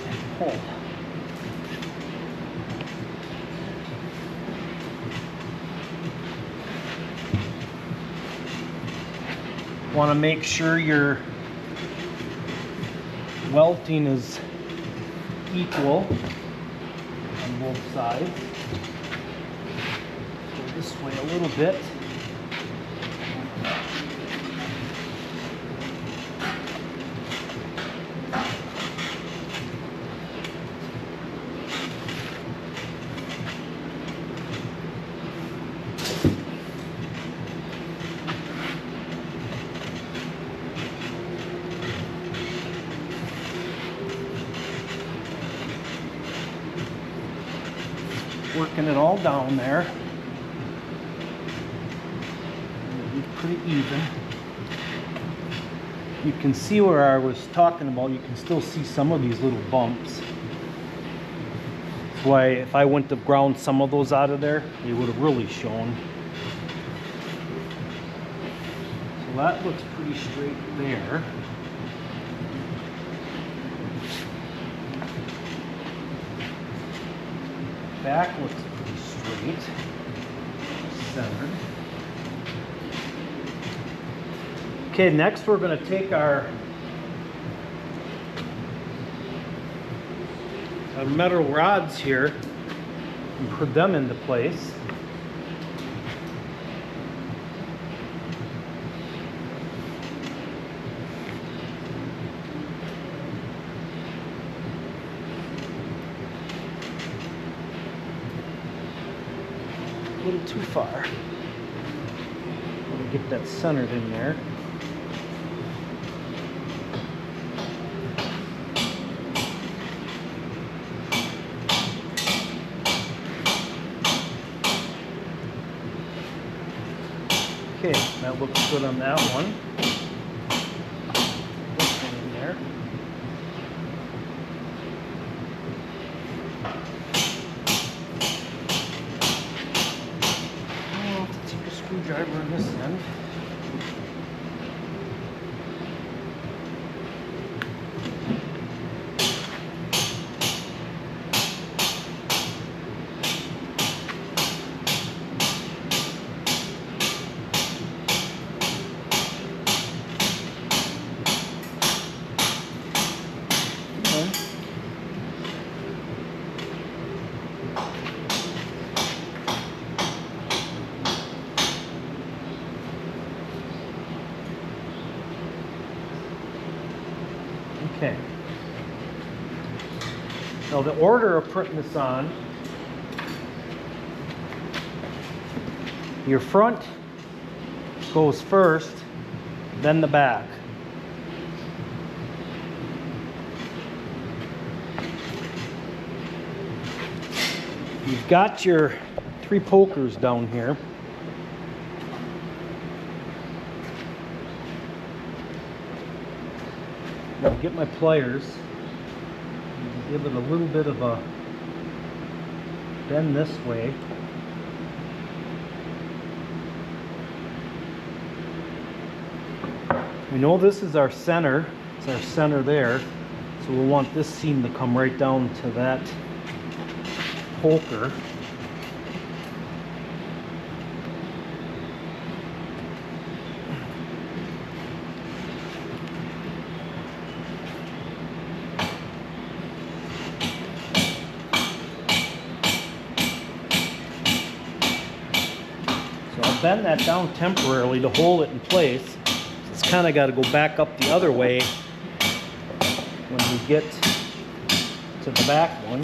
And pull. Want to make sure your welting is equal on both sides. This way a little bit. Working it all down there. Pretty even. You can see where I was talking about, you can still see some of these little bumps. That's why if I went to ground some of those out of there, they would have really shown. So that looks pretty straight there. Back looks pretty straight. Centered. Okay, next we're going to take our metal rods here and put them into place. A little too far. Want to get that centered in there. Okay, that looks good on that one. This one in there. I'll have to take a screwdriver on this end. Okay. Now the order of putting this on, your front goes first, then the back. You've got your 3 pokers down here. I'll get my pliers and give it a little bit of a bend this way. We know this is our center. It's our center there. So we'll want this seam to come right down to that poker. So I'll bend that down temporarily to hold it in place. It's kind of got to go back up the other way when we get to the back one.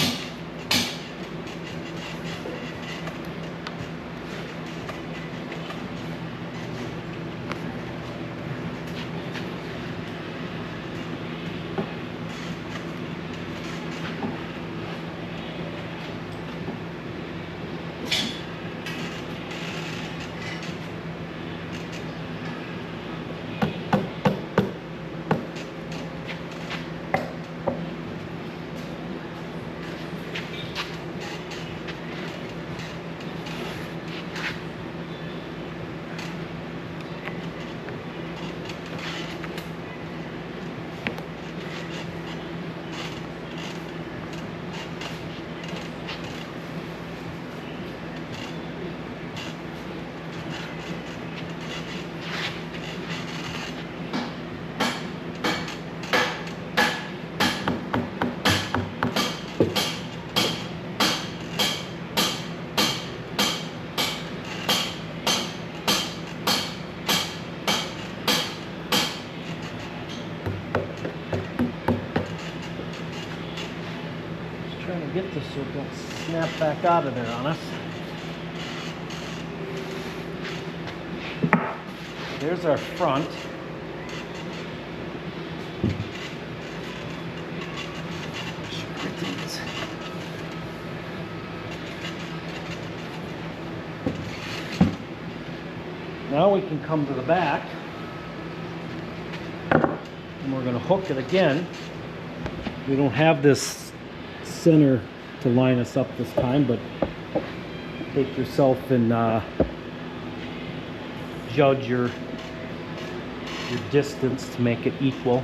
Get this so it don't snap back out of there on us. There's our front. Now we can come to the back and we're going to hook it again. We don't have this center to line us up this time, but take yourself and judge your distance to make it equal.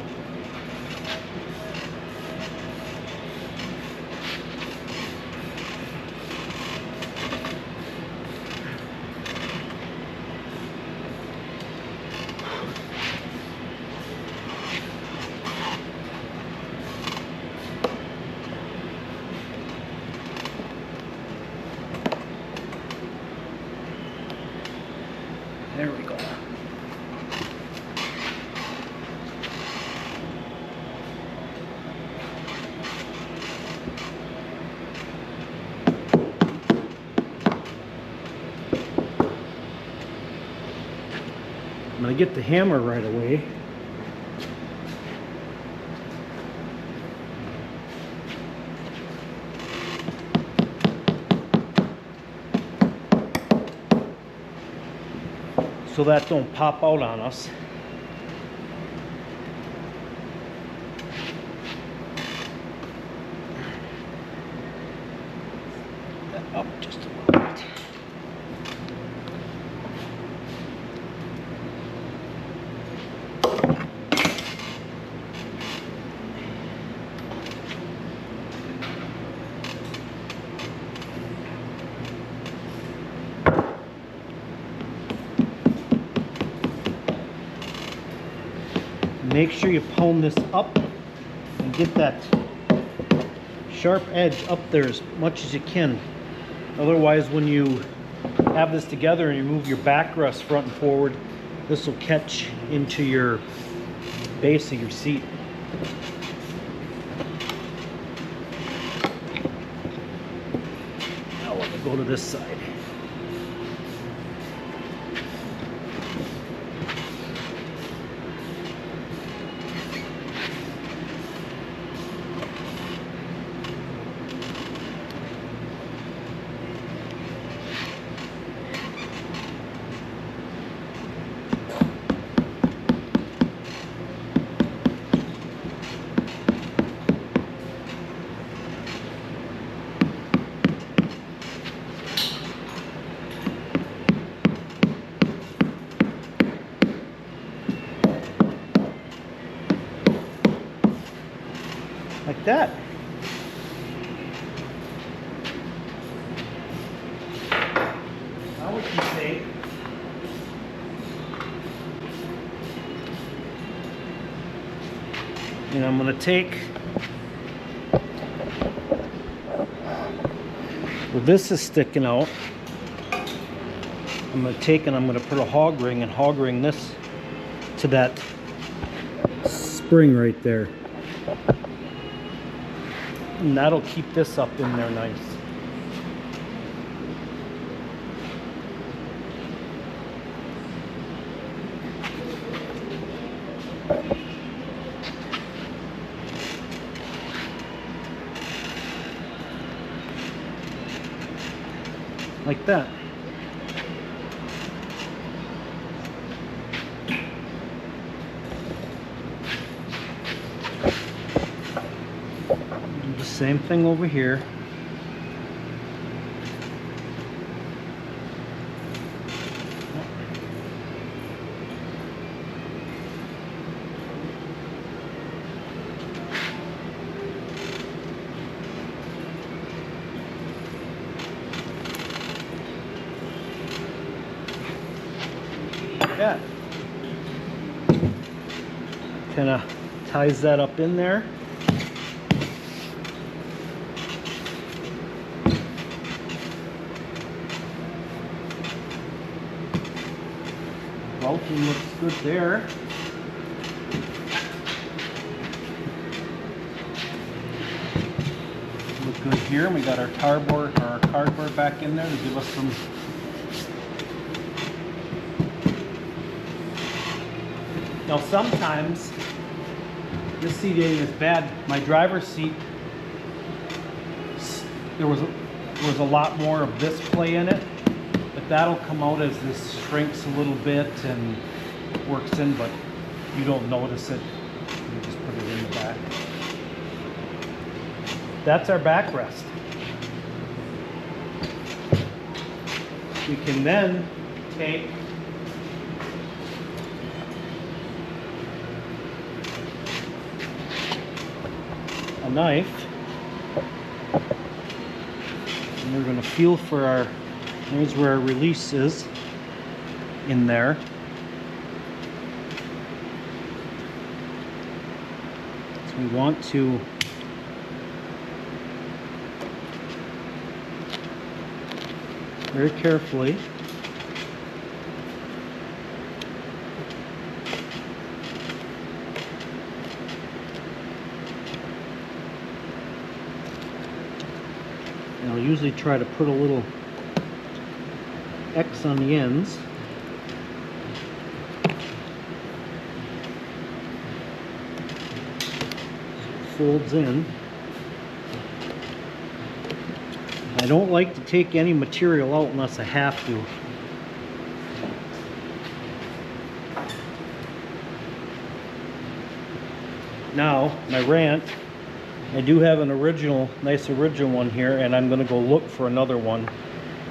There we go. I'm going to get the hammer right away. So that don't pop out on us. That up just a little bit. Make sure you pound this up and get that sharp edge up there as much as you can. Otherwise, when you have this together and you move your backrest front and forward, this will catch into your base of your seat. Now we're going to go to this side. like that. Now we can take and I'm going to take where this is sticking out. I'm going to take and I'm going to put a hog ring and hog ring this to that spring right there. And that'll keep this up in there nice. Like that. Do the same thing over here. That kind of ties that up in there. Latching looks good there. Look good here. And we got our cardboard or our cardboard back in there to give us some. Now sometimes this seat ain't as bad. My driver's seat, there was a lot more of this play in it, but that'll come out as this shrinks a little bit and works in, but you don't notice it. You just put it in the back. That's our backrest. We can then take a knife and we're going to feel for our, there's where our release is in there. So we want to very carefully and I'll usually try to put a little X on the ends. So it folds in. I don't like to take any material out unless I have to. Now, my rant, I do have an original, nice original one here, and I'm going to go look for another one,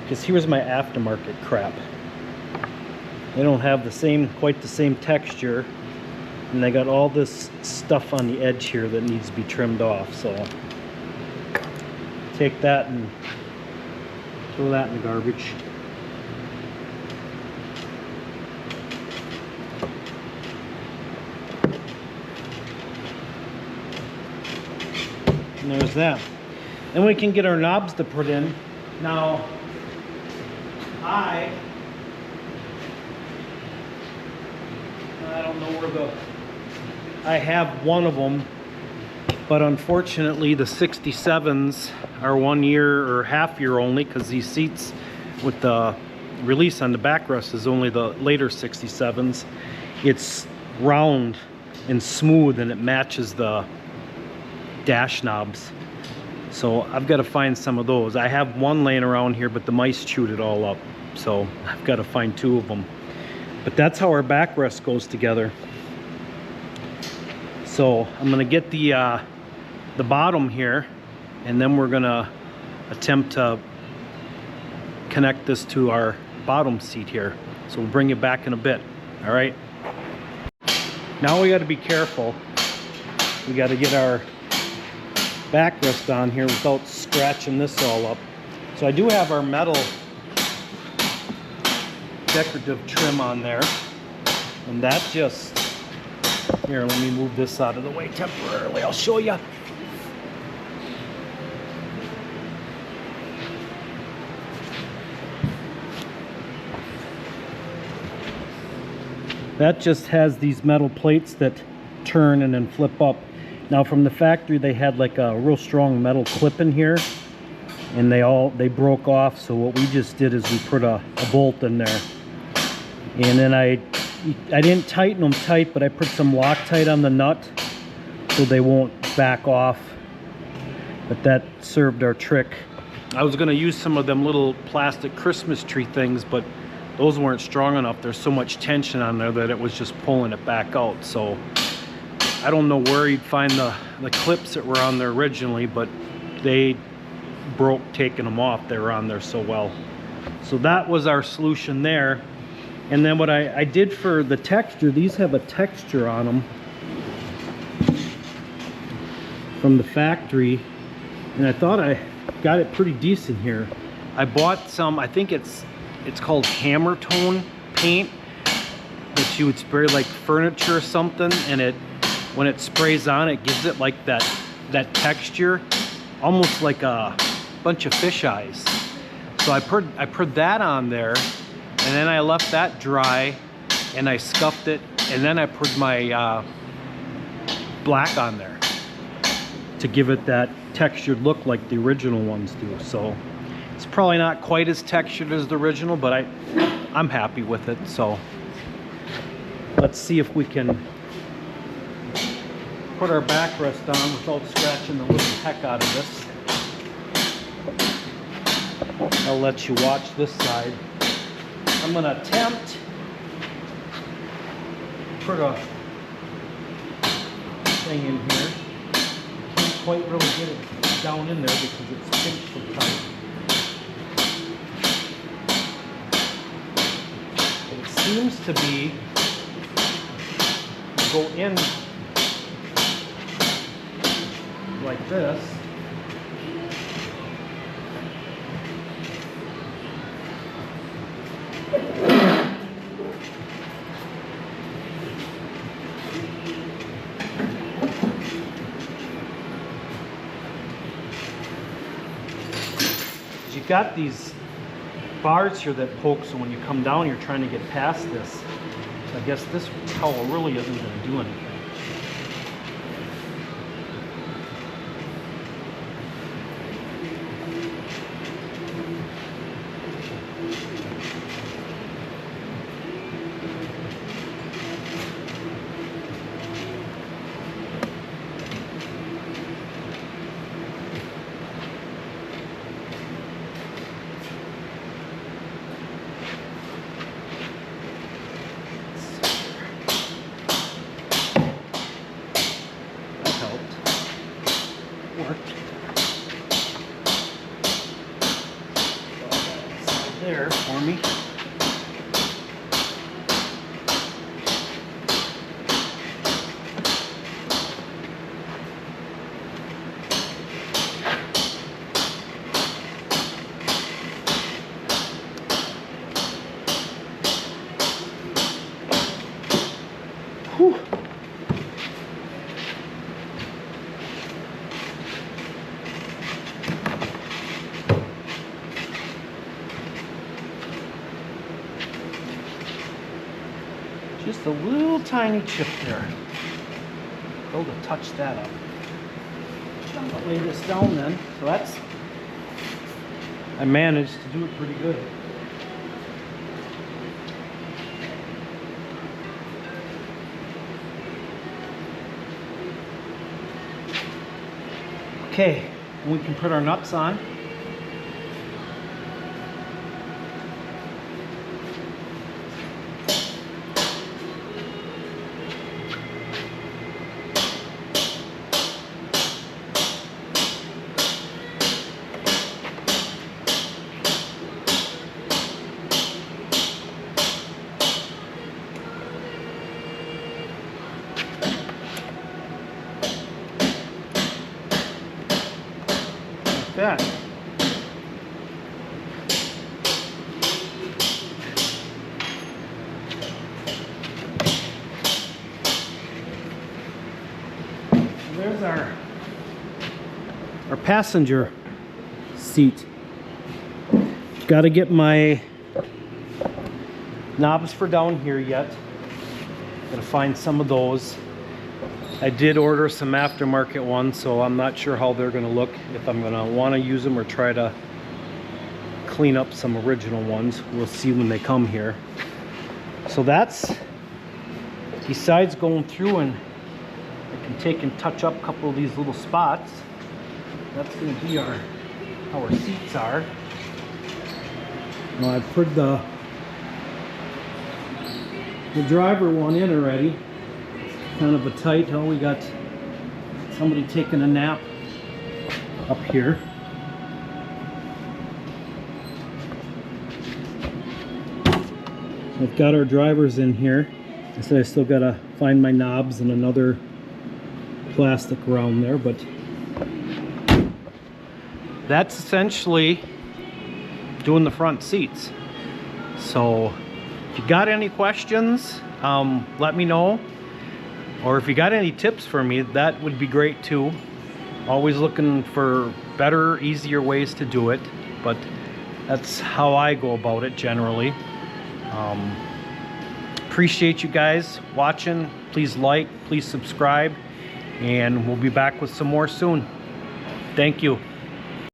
because here's my aftermarket crap. They don't have the same, quite the same texture, and they got all this stuff on the edge here that needs to be trimmed off, so take that and throw that in the garbage. And there's that. Then we can get our knobs to put in. Now, I don't know where the, I have one of them, but unfortunately the 67s are 1 year or half year only, because these seats with the release on the backrest is only the later 67s. It's round and smooth and it matches the dash knobs. So I've got to find some of those. I have one laying around here, but the mice chewed it all up. So I've got to find two of them. But that's how our backrest goes together. So I'm going to get the bottom here, and then we're going to attempt to connect this to our bottom seat here. So we'll bring it back in a bit. All right. Now we got to be careful. We got to get our backrest on here without scratching this all up. So I do have our metal decorative trim on there, and that just, here, let me move this out of the way temporarily. I'll show you. That just has these metal plates that turn and then flip up. Now from the factory they had like a real strong metal clip in here, and they broke off, so what we just did is we put a bolt in there. And then I didn't tighten them tight, but I put some Loctite on the nut so they won't back off. But that served our trick. I was gonna use some of them little plastic Christmas tree things, but those weren't strong enough. There's so much tension on there that it was just pulling it back out. So I don't know where you'd find the clips that were on there originally, but they broke taking them off. They were on there so well. So that was our solution there. And then what I did for the texture, these have a texture on them from the factory, and I thought I got it pretty decent here. I bought some, I think it's called hammer tone paint that you would spray like furniture or something, and when it sprays on, it gives it like that texture, almost like a bunch of fish eyes. So I put that on there, and then I left that dry, and I scuffed it, and then I put my black on there to give it that textured look like the original ones do. So it's probably not quite as textured as the original, but I'm happy with it. So let's see if we can put our backrest on without scratching the living heck out of this. I'll let you watch this side. I'm going to attempt to put a thing in here. Can't quite really get it down in there because it's pinched so tight. It seems to be go in like this. You've got these bars here that poke, so when you come down you're trying to get past this. So I guess this towel really isn't going to do anything. There for me. Whew. Just a little tiny chip there. Go to touch that up. I'm gonna lay this down then. So I managed to do it pretty good. Okay, we can put our nuts on. that. There's our passenger seat. Got to get my knobs for down here yet. Gotta find some of those. I did order some aftermarket ones, so I'm not sure how they're gonna look, if I'm gonna want to use them or try to clean up some original ones. We'll see when they come here. So that's, besides going through and I can take and touch up a couple of these little spots, that's gonna be how our seats are. Now I've put the driver one in already. Kind of a tight. Oh, we got somebody taking a nap up here. I've got our drivers in here. I said I still gotta find my knobs and another plastic around there, but that's essentially doing the front seats. So if you got any questions, let me know. Or if you got any tips for me, that would be great too. Always looking for better, easier ways to do it, but that's how I go about it generally. Appreciate you guys watching. Please like, please subscribe, and we'll be back with some more soon. Thank you.